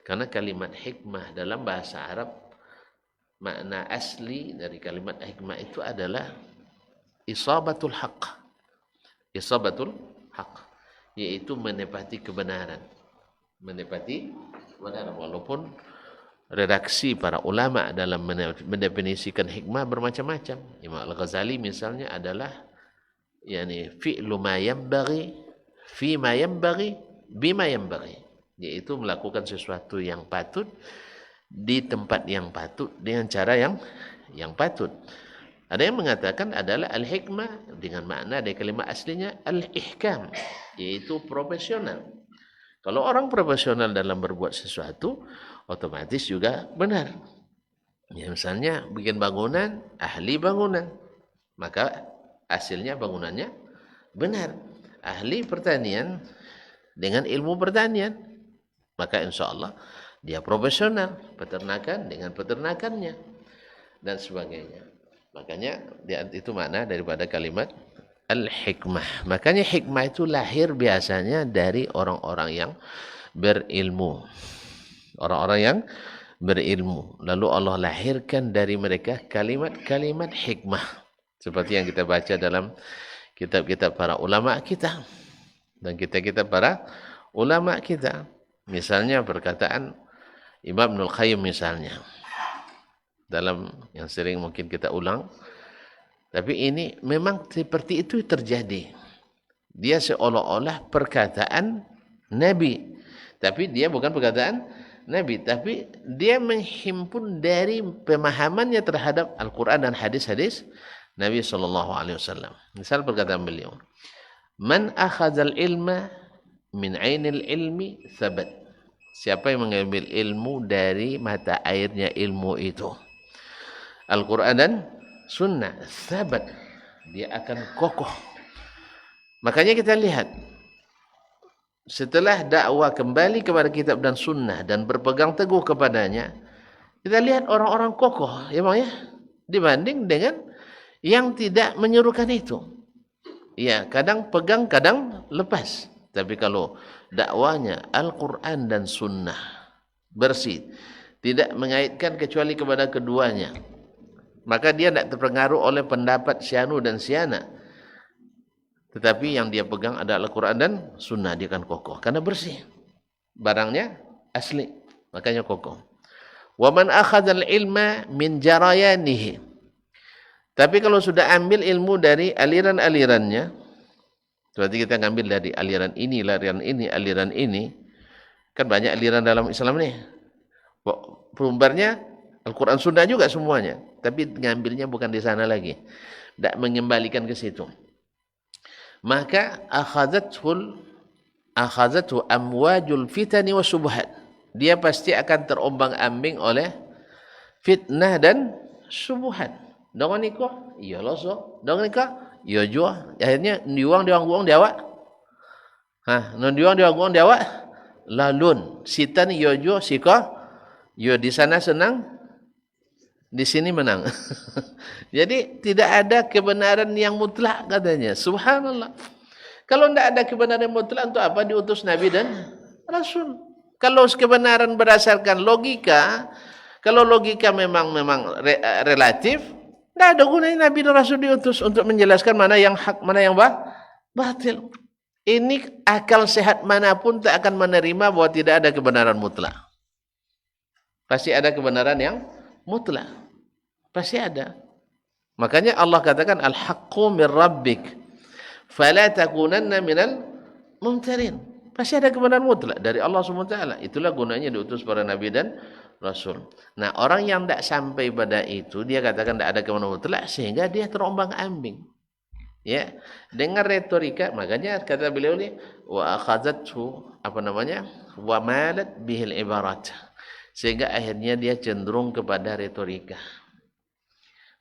Karena kalimat hikmah dalam bahasa Arab, makna asli dari kalimat hikmah itu adalah isabatul haqq. Isabatul haqq, yaitu menepati kebenaran. Menepati kebenaran, walaupun redaksi para ulama dalam mendefinisikan hikmah bermacam-macam. Imam Al-Ghazali misalnya adalah fi'lu ma yanbaghi fi ma yanbaghi bima yanbaghi, yaitu melakukan sesuatu yang patut di tempat yang patut dengan cara yang patut. Ada yang mengatakan adalah al-hikmah dengan makna dari kalimat aslinya al-ihkam, yaitu profesional. Kalau orang profesional dalam berbuat sesuatu, otomatis juga benar. Ya, misalnya bikin bangunan, ahli bangunan, maka hasilnya bangunannya benar. Ahli pertanian dengan ilmu pertanian, maka insya Allah dia profesional. Peternakan dengan peternakannya dan sebagainya. Makanya itu makna daripada kalimat al-hikmah. Makanya hikmah itu lahir biasanya dari orang-orang yang berilmu. Orang-orang yang berilmu. Lalu Allah lahirkan dari mereka kalimat-kalimat hikmah. Seperti yang kita baca dalam kitab-kitab para ulama kita. Dan kitab-kitab para ulama kita. Misalnya perkataan Imam Ibnul Qayyim misalnya. Dalam yang sering mungkin kita ulang. Tapi ini memang seperti itu terjadi. Dia seolah-olah perkataan Nabi. Tapi dia bukan perkataan Nabi. Tapi dia menghimpun dari pemahamannya terhadap Al-Quran dan hadis-hadis Nabi SAW. Misal perkataan beliau. Man akhazal ilma min ainil ilmi thabat. Siapa yang mengambil ilmu dari mata airnya ilmu itu. Al-Quran dan Sunnah, sabat, dia akan kokoh. Makanya kita lihat, setelah dakwah kembali kepada kitab dan sunnah dan berpegang teguh kepadanya, kita lihat orang-orang kokoh, ya bang ya, dibanding dengan yang tidak menyuruhkan itu. Ya, kadang pegang, kadang lepas. Tapi kalau dakwanya Al-Quran dan Sunnah bersih, tidak mengaitkan kecuali kepada keduanya, maka dia tidak terpengaruh oleh pendapat sianu dan siana. Tetapi yang dia pegang adalah Al-Quran dan Sunnah, dia akan kokoh karena bersih. Barangnya asli, makanya kokoh. Wa man akhadzal ilma min jarayanihi. Tapi kalau sudah ambil ilmu dari aliran-alirannya, berarti kita ngambil dari aliran ini, aliran ini. Kan banyak aliran dalam Islam nih. Perumbarnya Al-Quran Sunnah juga semuanya. Tapi ngambilnya bukan di sana lagi. Tidak mengembalikan ke situ. Maka akhadzathu amwajul fitani wa subhat. Dia pasti akan terombang-ambing oleh fitnah dan subuhat. Dongan niko, iya loso. Dongan niko, iya jua. Akhirnya diuang diawak. Non diuang diawak. Lalun. Sitan iya jua siko. Yo di sana senang, di sini menang. Jadi tidak ada kebenaran yang mutlak katanya. Subhanallah. Kalau tidak ada kebenaran yang mutlak, untuk apa diutus Nabi dan Rasul? Kalau kebenaran berdasarkan logika, kalau logika memang relatif, tidak ada gunanya Nabi dan Rasul diutus untuk menjelaskan mana yang hak, mana yang batil. Ini akal sehat manapun tak akan menerima bahwa tidak ada kebenaran mutlak. Pasti ada kebenaran yang mutlak. Pasti ada. Makanya Allah katakan al-haqqu min rabbik fala takunanna minal mumtarin. Pasti ada kebenaran mutlak dari Allah SWT. Itulah gunanya diutus para nabi dan rasul. Nah, orang yang tidak sampai pada itu, dia katakan tidak ada kebenaran mutlak, sehingga dia terombang-ambing. Ya, dengan retorika, makanya kata beliau ni wa akhadzathu wa malat bihil ibarat. Sehingga akhirnya dia cenderung kepada retorika.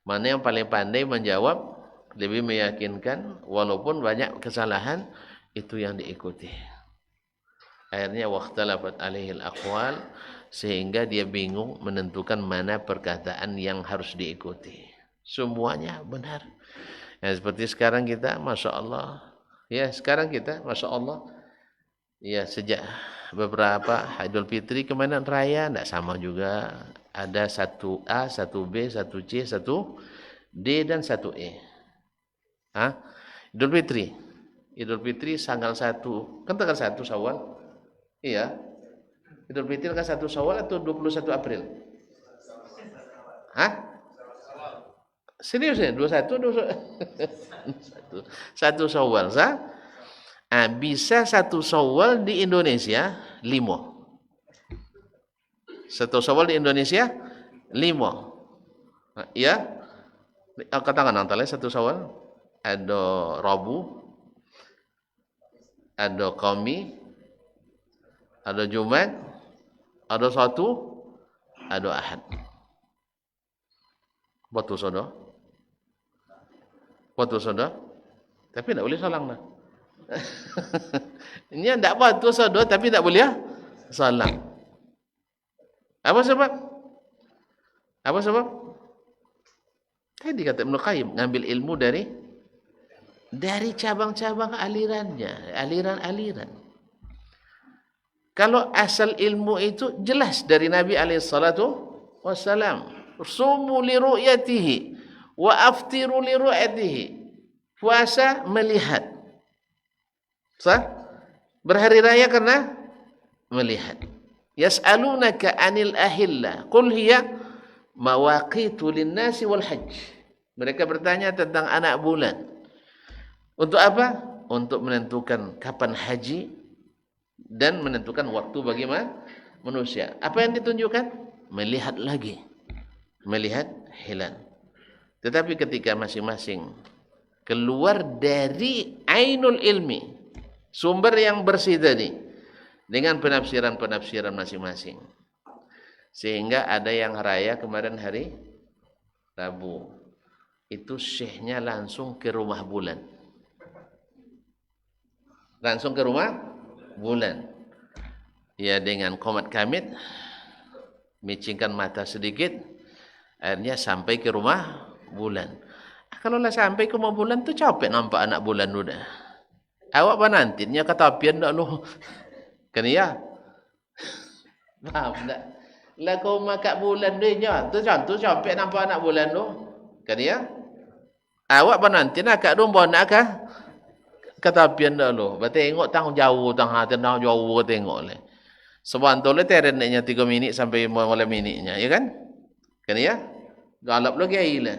Mana yang paling pandai menjawab, lebih meyakinkan, walaupun banyak kesalahan, itu yang diikuti. Akhirnya waqtalafat alaihil aqwal, sehingga dia bingung menentukan mana perkataan yang harus diikuti. Semuanya benar. Ya, seperti sekarang kita, Masya Allah. Ya, sekarang kita, Masya Allah. Ya, sejak beberapa Idul Fitri kemarin raya tidak sama juga, ada 1A, 1B, 1C, 1D dan 1E. Idul Fitri tanggal 1, kan tanggal 1 Syawal. Iya. Idul Fitri kan 1 Syawal atau 21 April? Serius ya? 21 1 Syawal, bisa 1 Syawal di Indonesia 5. 1 Syawal di Indonesia 5. Ya. Katakan antara 1 Syawal ada Rabu, ada Kamis, ada Jumat, ada Sabtu, ada Ahad. Betul saudara? Tapi tidak boleh salang lah. Ini tidak betul saudara, tapi tidak boleh salang. Apa sebab? Tadi kata Ibnu Qayyim, ngambil ilmu dari cabang-cabang alirannya, aliran-aliran. Kalau asal ilmu itu jelas dari Nabi SAW. Sumu li ru'yatihi wa aftiru li ru'yatihi. Puasa melihat. Berhari raya karena melihat. Yas'alunaka 'anil ahillah. Qul hiya mawaqitu lin-nasi wal hajj. Mereka bertanya tentang anak bulan. Untuk apa? Untuk menentukan kapan haji dan menentukan waktu bagi manusia. Apa yang ditunjukkan? Melihat lagi. Melihat hilal. Tetapi ketika masing-masing keluar dari ainul ilmi, sumber yang bersih tadi, dengan penafsiran-penafsiran masing-masing. Sehingga ada yang raya kemarin hari Rabu. Itu syekhnya langsung ke rumah bulan. Langsung ke rumah bulan. Ya, dengan qomat kamit, micingkan mata sedikit, Akhirnya sampai ke rumah bulan. Kalau lah sampai ke rumah bulan tu capek nampak anak bulan tu dah. Awak apa nantinya kata pian dak lu. Kan ya? Faham tak? Lah kau makan bulan dia nya. Tu contoh capek nampak anak bulan tu. Kan ya? Awak apa nanti nak kat rumah nak kah? Kata pian dak lu. Ba tengok tang jauh tang ha tang jauh tengok le. Sebab tu le terennya 3 minit sampai malam minitnya, ya kan? Kan ya? Galap lagi ailah.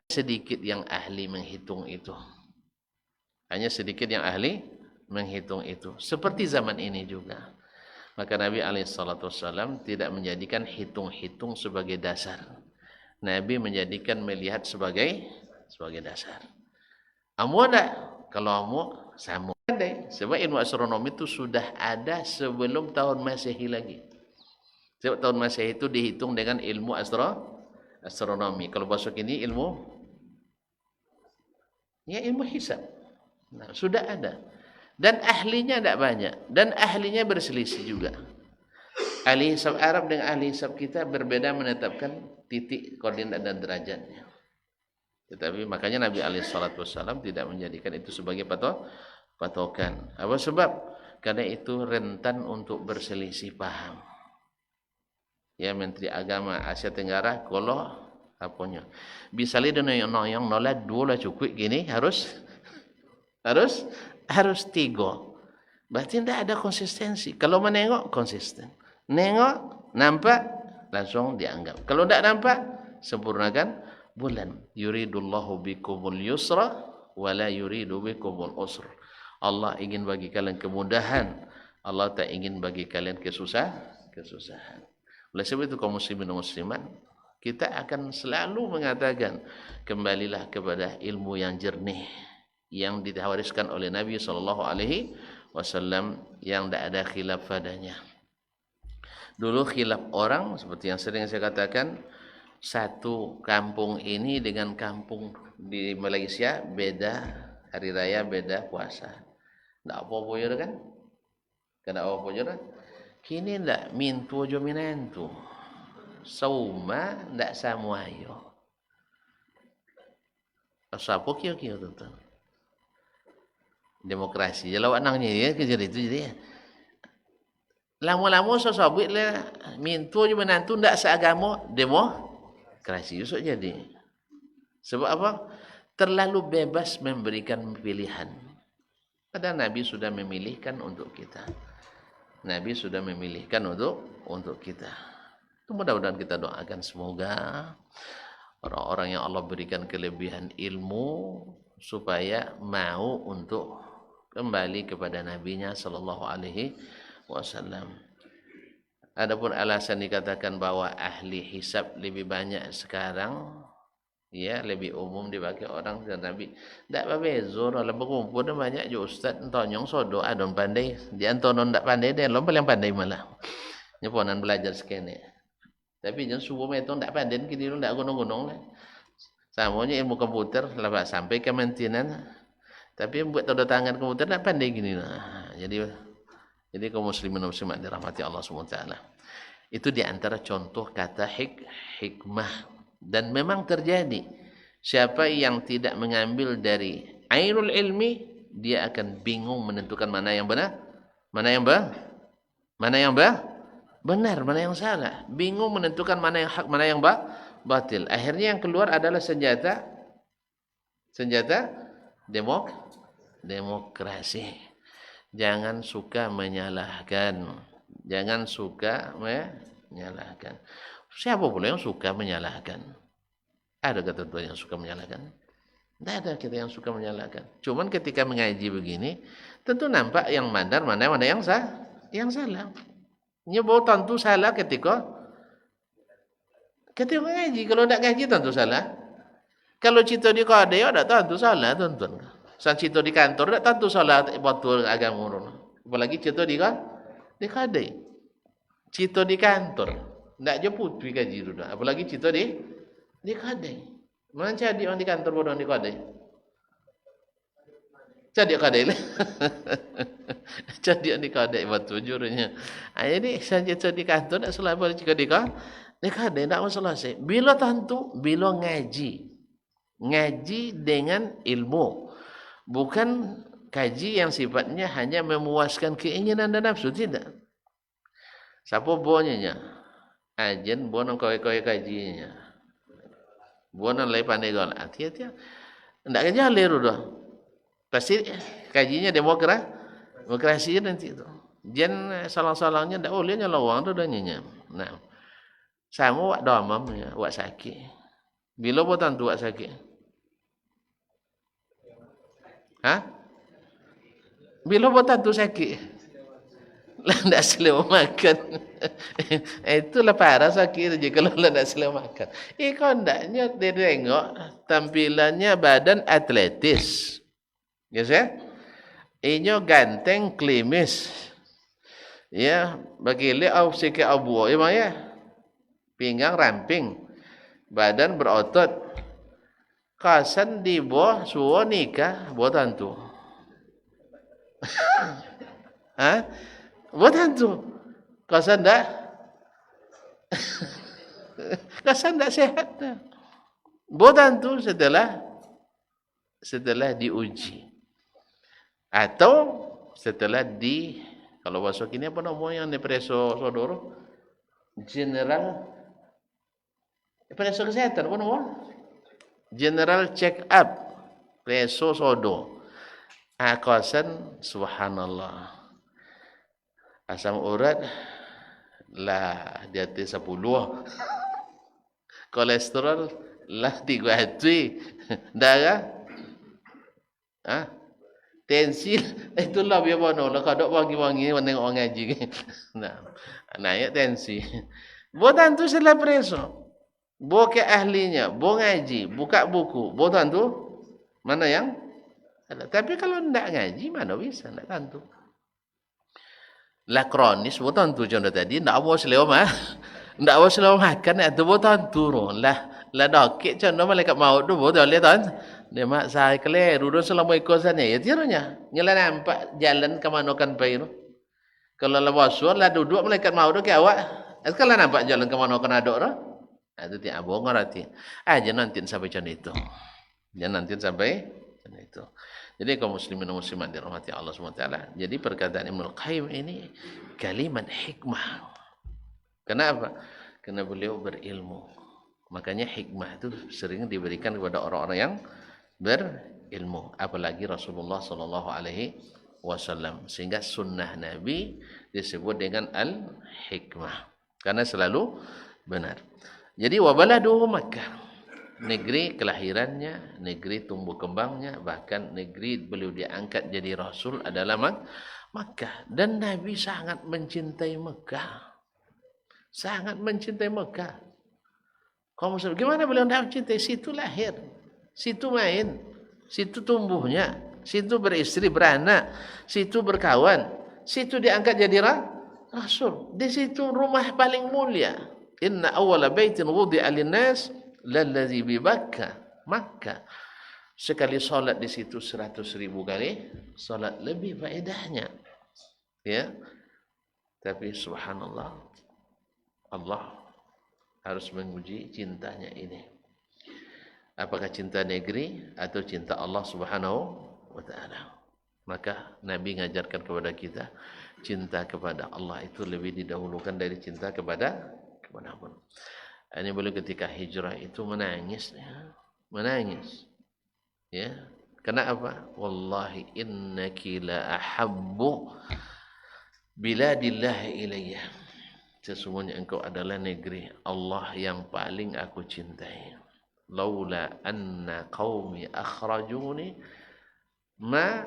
Sedikit yang ahli menghitung itu. Hanya sedikit yang ahli menghitung itu. Seperti zaman ini juga. Maka Nabi SAW tidak menjadikan hitung-hitung sebagai dasar. Nabi menjadikan melihat sebagai dasar. Amu ada? Kalau amu, sama. Sebab ilmu astronomi itu sudah ada sebelum tahun Masehi lagi. Sebab tahun Masehi itu dihitung dengan ilmu astronomi. Kalau masuk ini ilmu hisab. Nah, sudah ada. Dan ahlinya tidak banyak. Dan ahlinya berselisih juga. Ahli hisab Arab dengan ahli hisab kita berbeda menetapkan titik, koordinat dan derajatnya. Tetapi makanya Nabi SAW tidak menjadikan itu sebagai patokan. Apa sebab? Karena itu rentan untuk berselisih paham. Ya, Menteri Agama Asia Tenggara kalau apanya. Bisa lihat yang nolak dua lah cukup gini harus 3. Berarti tidak ada konsistensi. Kalau menengok konsisten. Nengok nampak langsung dianggap. Kalau tidak nampak sempurnakan bulan. Yuridullahu bikumul yusra wala yuridu bikumul usra. Allah ingin bagi kalian kemudahan. Allah tak ingin bagi kalian kesusahan. Oleh sebab itu kaum muslimin dan muslimat, kita akan selalu mengatakan kembalilah kepada ilmu yang jernih yang diwariskan oleh Nabi SAW yang tidak ada khilaf padanya. Dulu khilaf orang seperti yang sering saya katakan, satu kampung ini dengan kampung di Malaysia beda hari raya, beda puasa. Tak apa-apa je kan? Kena apa-apa je kan? Kini tak mintu je minantu. Sauma tak sama ayo. Siapa kira-kira tuan-tuan? Demokrasi. Kalau anaknya ya kerja itu jadi. Lama-lama sosabit lah mintu je menantu ndak seagama demokrasi usuk jadi. Sebab apa? Terlalu bebas memberikan pilihan. Padahal Nabi sudah memilihkan untuk kita. Nabi sudah memilihkan untuk kita. Itu mudah-mudahan kita doakan semoga orang-orang yang Allah berikan kelebihan ilmu supaya mau untuk kembali kepada Nabi-Nya sallallahu alaihi wasallam. Adapun alasan dikatakan bahwa ahli hisab lebih banyak sekarang, ya lebih umum dipakai orang dan Nabi. Tak berbeza lah berkumpul dan banyak je ustaz entonyong sodo adon pandai. Dia antonon tak pandai dia lo paling pandai malah. Nyeponan belajar sekene. Tapi jangan subuh metong tak pandai kini lo tak gunung-gunung lah. Samanya ilmu komputer lah sampai ke maintenance. Tapi buat tanda tangan komputer tak pandai gini lah. Jadi kaum muslimin dan muslimat dirahmati Allah SWT. Itu di antara contoh kata hikmah. Dan memang terjadi. Siapa yang tidak mengambil dari ainul ilmi, dia akan bingung menentukan mana yang benar, mana yang benar, mana yang salah. Bingung menentukan mana yang hak, mana yang batil. Akhirnya yang keluar adalah senjata demokrasi. Jangan suka menyalahkan. Siapa pula yang suka menyalahkan? Ada ketentuan yang suka menyalahkan? Tidak ada kita yang suka menyalahkan. Cuman ketika mengaji begini, tentu nampak yang mandar mana yang salah. Nyebut tentu salah ketika mengaji. Kalau tidak ngaji tentu salah. Kalau cerita di kode ada tentu salah tuan-tuan. Sang cerita di kantor ada tentu salah betul agama orang. Apalagi cerita di kode. Cerita di kantor. Tak jemput pergi kaji dulu. Apalagi cerita di kadai. Mana jadi orang di kantor bodoh di kadai? Jadi kadai lah. Jadi di kadai betul jurusnya. Jadi saja di kantor tak selalu jika di Nikah dia tidak masalah sih. Bila tentu, bila ngaji. Ngaji dengan ilmu. Bukan kaji yang sifatnya hanya memuaskan keinginan dan nafsu. Tidak. Siapa bonnya? Ajen bonang kau kajinya. Bonang lay pandai gol. Hati-hati. Tidak kerja leru dah. Pasti kajinya demokrasi nanti itu. Jen salang-salangnya tidak boleh nyalawang tu dah nyanyi. Nah, sama wak domam ya, wak sakit. Bila botan tu wak sakit? Hah? Bila botan tu sakit? Lah tidak selera makan. Itulah parah sakit je kalau lah tidak selera makan. Kau ndaknya dia tengok tampilannya badan atletis. Ya saya? Inyo ganteng klimis. Ya, bagi le au sikit abu memang ya. Pinggang ramping. Badan berotot. Kasan di bawah suwo nikah botan tu. Hah? Botan tu. Kasan dah? Kasan dah sehat dah. Botan tu setelah diuji. Atau setelah kalau bahasa kini apa namanya yang preso sodoro? General preso kesehatan apa namanya? General check up preso sodo. Akasan subhanallah. Asam urat lah di atas 10. Kolesterol lah 300. Darah tensi itulah biar mana lah kadang wangi-wangi tengok orang ngaji. Naik tensi. Botan tu setelah preso. Bo ke ahlinya, bo ngaji, buka buku. Botan tu mana yang ada. Tapi kalau tidak ngaji mana bisa, tidak tentu. Lah kronis botan tu contoh tadi, tidak awas lewat tidak awas lewat makan itu botan tu lah dokek contoh malaikat maut tu botan lihat kan. Dia mak saya keliru dah selama ikosannya ya tirunya. Nyala nampak jalan ke mana kan pai tu. Kalau lewas lah duduk malaikat maut tu ke awak. Kalau nampak jalan ke mana kan adok tu. Itu tiap abang ngerti. Jangan nanti sampai macam itu. Jangan nanti sampai macam itu. Jadi kaum muslimin dan muslimat dirahmati Allah SWT. Jadi perkataan Ibnu Qayyim ini kalimat hikmah. Kenapa? Karena beliau berilmu. Makanya hikmah itu sering diberikan kepada orang-orang yang berilmu, apalagi Rasulullah sallallahu alaihi wasallam. Sehingga sunnah Nabi disebut dengan al-hikmah karena selalu benar. Jadi wabaladuhu Makkah, negeri kelahirannya, negeri tumbuh kembangnya, bahkan negeri beliau diangkat jadi rasul adalah Makkah. Dan Nabi sangat mencintai Makkah. Sangat mencintai Makkah. Kaum muslim, gimana beliau tidak mencintai? Situ lahir, situ main, situ tumbuhnya, situ beristri, beranak, situ berkawan, situ diangkat jadi rasul. Di situ rumah paling mulia. Inna awwala baitin wudi'a lin-nas lallazi bi Makkah. Sekali solat di situ 100.000 kali solat lebih faedahnya. Ya. Tapi subhanallah, Allah harus menguji cintanya ini. Apakah cinta negeri atau cinta Allah Subhanahu wa taala? Maka Nabi mengajarkan kepada kita cinta kepada Allah itu lebih didahulukan dari cinta kepada pun. Ini boleh ketika hijrah itu menangis ya. Menangis. Ya. Kenapa? Wallahi innaki la ahabbu biladillah ilayya. Sesungguhnya engkau adalah negeri Allah yang paling aku cintai. Laula anna qaumi akhrajuni ma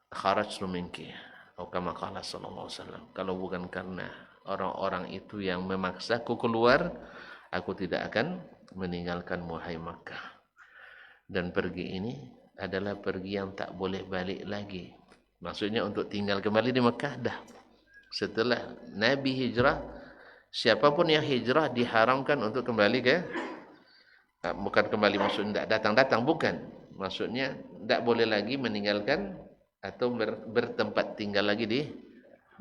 kharajtu minki. Atau kama qala sallallahu alaihi wasallam. Kalau bukan karena orang-orang itu yang memaksaku keluar, aku tidak akan meninggalkan Muhai Makkah. Dan pergi ini adalah pergi yang tak boleh balik lagi. Maksudnya untuk tinggal kembali di Makkah dah. Setelah Nabi hijrah, siapapun yang hijrah diharamkan untuk kembali ke, bukan kembali maksudnya tidak datang-datang, bukan. Maksudnya tidak boleh lagi meninggalkan atau bertempat tinggal lagi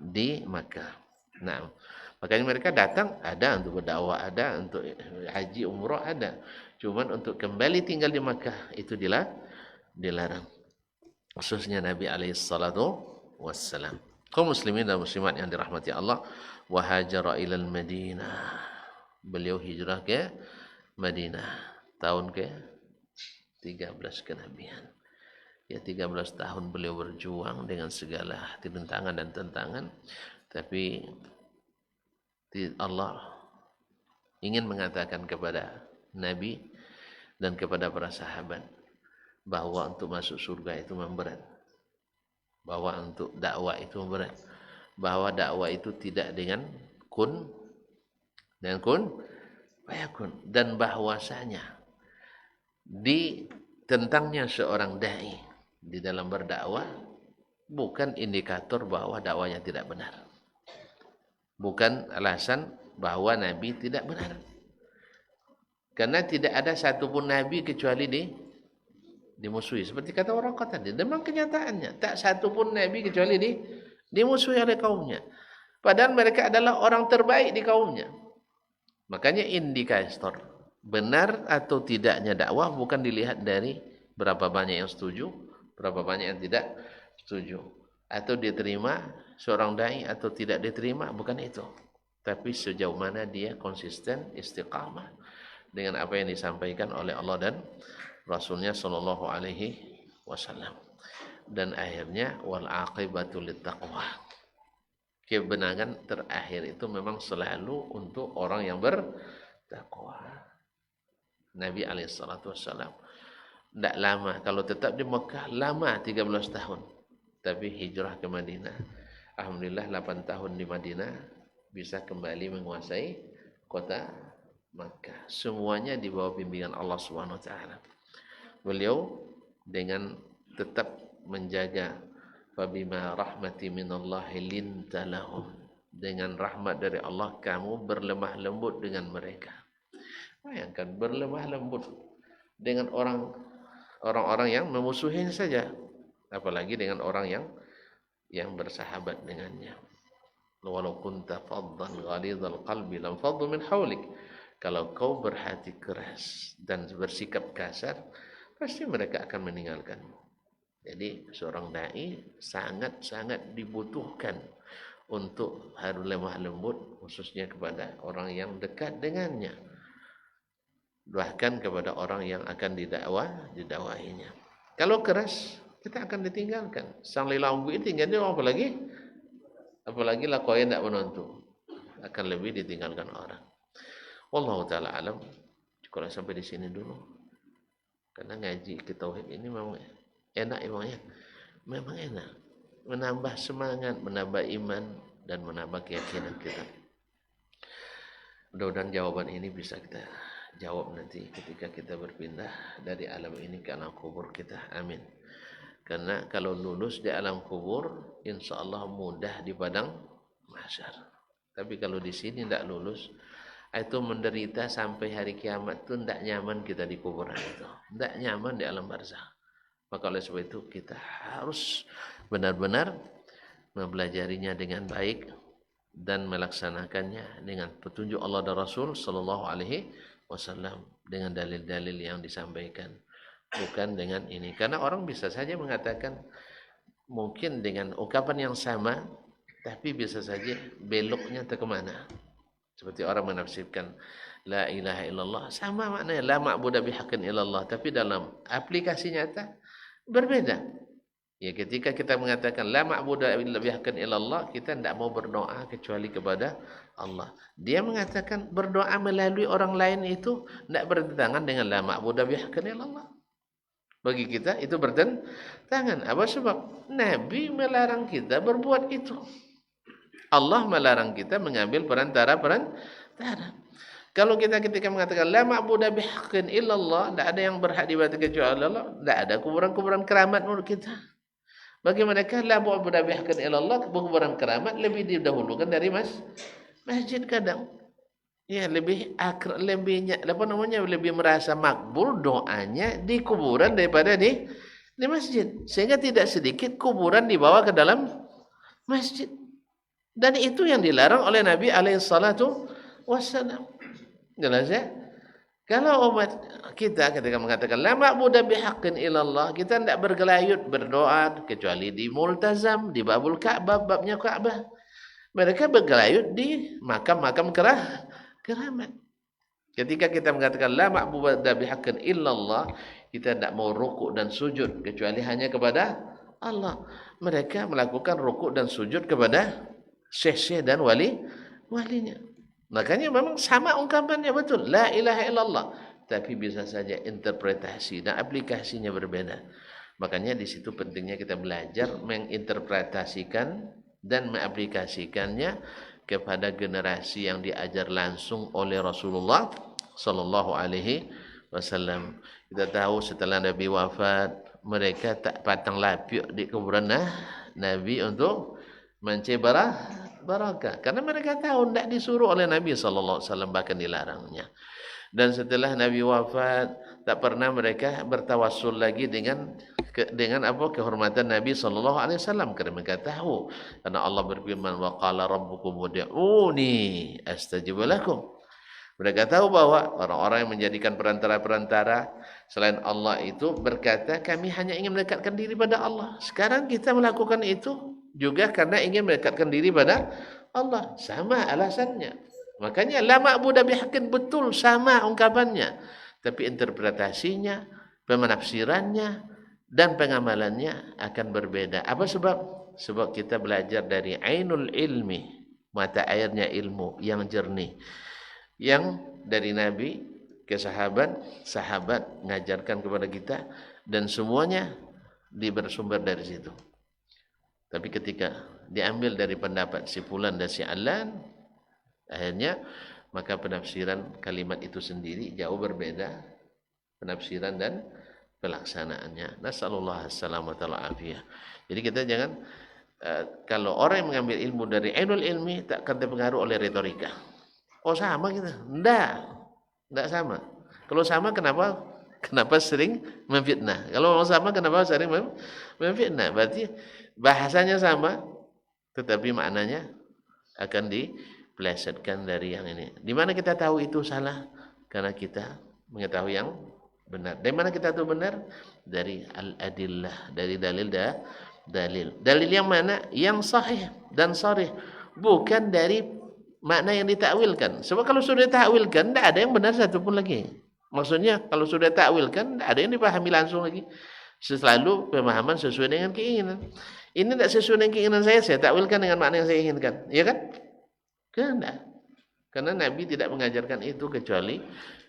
di Makkah. Nah, Makanya mereka datang, ada untuk berdakwah, ada untuk haji umrah, ada. Cuman untuk kembali tinggal di Makkah itu dilarang. Khususnya Nabi alaihi salatu wassalam. Kaum muslimin dan muslimat yang dirahmati Allah, wa hajara ilal Madinah. Beliau hijrah ke Madinah tahun ke 13 kenabian. Ya 13 tahun beliau berjuang dengan segala rintangan dan tentangan, tapi Allah ingin mengatakan kepada Nabi dan kepada para sahabat bahwa untuk masuk surga itu memberat, bahwa untuk dakwah itu memberat, bahwa dakwah itu tidak dengan kun fayakun, dan bahwasanya tentangnya seorang dai di dalam berdakwah bukan indikator bahwa dakwanya tidak benar, bukan alasan bahwa Nabi tidak benar, karena tidak ada satupun Nabi kecuali dimusuhi. Seperti kata orang kata tadi, memang kenyataannya tak satupun Nabi kecuali dimusuhi oleh kaumnya, padahal mereka adalah orang terbaik di kaumnya. Makanya indikator benar atau tidaknya dakwah bukan dilihat dari berapa banyak yang setuju, berapa banyak yang tidak setuju, atau diterima seorang dai atau tidak diterima, bukan itu. Tapi sejauh mana dia konsisten, istiqamah dengan apa yang disampaikan oleh Allah dan Rasulnya sallallahu alaihi wasallam. Dan akhirnya wal aqibatu littaqwa. Kebenaran terakhir itu memang selalu untuk orang yang bertakwa. Nabi alaihissalatu wassalam tidak lama, kalau tetap di Mekah lama 13 tahun, tapi hijrah ke Madinah, alhamdulillah 8 tahun di Madinah bisa kembali menguasai kota Makkah. Semuanya di bawah bimbingan Allah Subhanahu wa taala. Beliau dengan tetap menjaga fabima rahmati minallahi linta lahum, dengan rahmat dari Allah kamu berlemah lembut dengan mereka. Bayangkan berlemah lembut dengan orang-orang yang memusuhinya saja, apalagi dengan orang yang bersahabat dengannya. Walau kunta faddan ghalidhal qalbi lam faddu min hawlik. Kalau kau berhati keras dan bersikap kasar, pasti mereka akan meninggalkanmu. Jadi seorang dai sangat-sangat dibutuhkan untuk harus lemah lembut, khususnya kepada orang yang dekat dengannya, bahkan kepada orang yang akan didakwahinya. Kalau keras, kita akan ditinggalkan. Sang lilambu ini tinggalnya apalagi lah kau yang tidak menonton, akan lebih ditinggalkan orang. Wallahu taala alam. Kalau sampai di sini dulu, karena ngaji ke tauhid ini memang enak, memang enak, menambah semangat, menambah iman, dan menambah keyakinan kita. Mudah-mudahan jawaban ini bisa kita jawab nanti ketika kita berpindah dari alam ini ke alam kubur kita. Amin. Karena kalau lulus di alam kubur, insya Allah mudah di padang mahsyar. Tapi kalau di sini tidak lulus, itu menderita sampai hari kiamat itu tidak nyaman kita di kuburan itu, tidak nyaman di alam barzakh. Maka oleh sebab itu kita harus benar-benar mempelajarinya dengan baik dan melaksanakannya dengan petunjuk Allah dan Rasul sallallahu alaihi wasallam, dengan dalil-dalil yang disampaikan, bukan dengan ini. Karena orang bisa saja mengatakan mungkin dengan ungkapan yang sama, tapi bisa saja beloknya ke kemana. Seperti orang menafsirkan la ilaha illallah, sama maknanya la ma'budu bihaqqin illallah, tapi dalam aplikasi nyata berbeda. Ya, ketika kita mengatakan la ma'budu bihaqqin illallah, kita tidak mau berdoa kecuali kepada Allah. Dia mengatakan berdoa melalui orang lain itu tidak bertentangan dengan la ma'budu bihaqqin illallah. Bagi kita itu bertentangan. Apa sebab? Nabi melarang kita berbuat itu. Allah melarang kita mengambil perantara. Kalau kita ketika mengatakan la ma'budu bihaqqin illallah, tidak ada yang berhak diibadati kecuali Allah, tidak ada kuburan-kuburan keramat menurut kita. Bagi mereka la ma'budu bihaqqin illallah, kuburan keramat lebih didahulukan dari masjid kadang. Ya, lebih merasa makbul doanya di kuburan daripada di masjid. Sehingga tidak sedikit kuburan dibawa ke dalam masjid. Dan itu yang dilarang oleh Nabi alaihissalatu wassalam. Jelas ya? Kalau umat kita ketika mengatakan la ma'budu bihaqqin illallah, kita tidak bergelayut berdoa kecuali di multazam, di babul Ka'bah, babnya Ka'bah. Mereka bergelayut di makam-makam keramat. Ketika kita mengatakan la ma'budu bihaqqin illallah, kita tidak mau rukuk dan sujud kecuali hanya kepada Allah. Mereka melakukan rukuk dan sujud kepada syekh-syekh dan walinya. Makanya memang sama ungkapannya betul, la ilaha illallah, tapi bisa saja interpretasi dan aplikasinya berbeda. Makanya di situ pentingnya kita belajar menginterpretasikan dan mengaplikasikannya kepada generasi yang diajar langsung oleh Rasulullah sallallahu alaihi wasallam. Kita tahu setelah Nabi wafat, mereka tak patang lapiuk di kuburan Nabi untuk mencari barakah, karena mereka tahu tidak disuruh oleh Nabi sallallahu alaihi wasallam, bahkan dilarangnya. Dan setelah Nabi wafat, tak pernah mereka bertawassul lagi dengan kehormatan Nabi sallallahu alaihi wasallam, karena mereka tahu, karena Allah berfirman wa qala rabbukum ud'uni astajib lakum. Mereka tahu bahwa orang-orang yang menjadikan perantara-perantara selain Allah itu berkata, kami hanya ingin mendekatkan diri pada Allah. Sekarang kita melakukan itu juga karena ingin mendekatkan diri pada Allah. Sama alasannya. Makanya la ma'budu bihaqqin, betul sama ungkapannya. Tapi interpretasinya, pemenafsirannya, dan pengamalannya akan berbeda. Apa sebab? Sebab kita belajar dari ainul ilmi, mata airnya ilmu yang jernih. Yang dari Nabi ke sahabat, sahabat mengajarkan kepada kita, dan semuanya bersumber dari situ. Tapi ketika diambil dari pendapat si fulan dan si alan, akhirnya maka penafsiran kalimat itu sendiri jauh berbeda, penafsiran dan pelaksanaannya. Nasallallahu alaihi wasallam. Jadi kita jangan kalau orang yang mengambil ilmu dari ainul ilmi tak akan terpengaruh oleh retorika. Oh sama kita? Enggak sama. Kalau sama kenapa sering memfitnah? Kalau sama kenapa sering memfitnah? Berarti bahasanya sama, tetapi maknanya akan dipelesetkan dari yang ini. Di mana kita tahu itu salah? Karena kita mengetahui yang benar. Dari mana kita tahu benar? Dari al-adillah, dari dalil. Dalil yang mana? Yang sahih dan sharih, bukan dari makna yang ditakwilkan. Sebab kalau sudah ditakwilkan, tidak ada yang benar satupun lagi. Maksudnya kalau sudah takwilkan, tidak ada yang dipahami langsung lagi. Selalu pemahaman sesuai dengan keinginan. Ini tidak sesuai dengan keinginan saya takwilkan dengan makna yang saya inginkan. Ya kan? Tidak. Karena Nabi tidak mengajarkan itu kecuali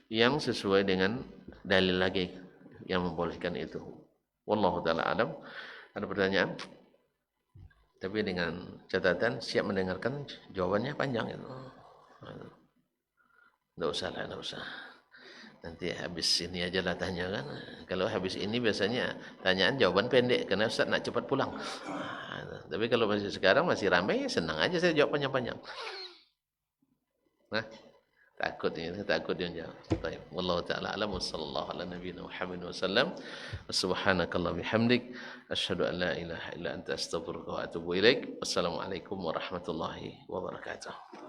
yang sesuai dengan dalil lagi yang membolehkan itu. Wallahu ta'ala alam. Ada pertanyaan? Tapi dengan catatan siap mendengarkan jawabannya panjang itu. Tidak usah. Nanti habis ini aja lah tanya kan. Kalau habis ini biasanya tanyaan jawaban pendek karena Ustaz nak cepat pulang. Tapi kalau masih sekarang masih ramai, senang aja saya jawab panjang-panjang. Nah, takut yang jawab. Baik, wallahu taala alam, sallallahu ala nabiyina Muhammad wasallam. Subhanakallah bihamdik, asyhadu an la ilaha illa anta astaghfiruka wa atubu ilaik. Wassalamualaikum warahmatullahi wabarakatuh.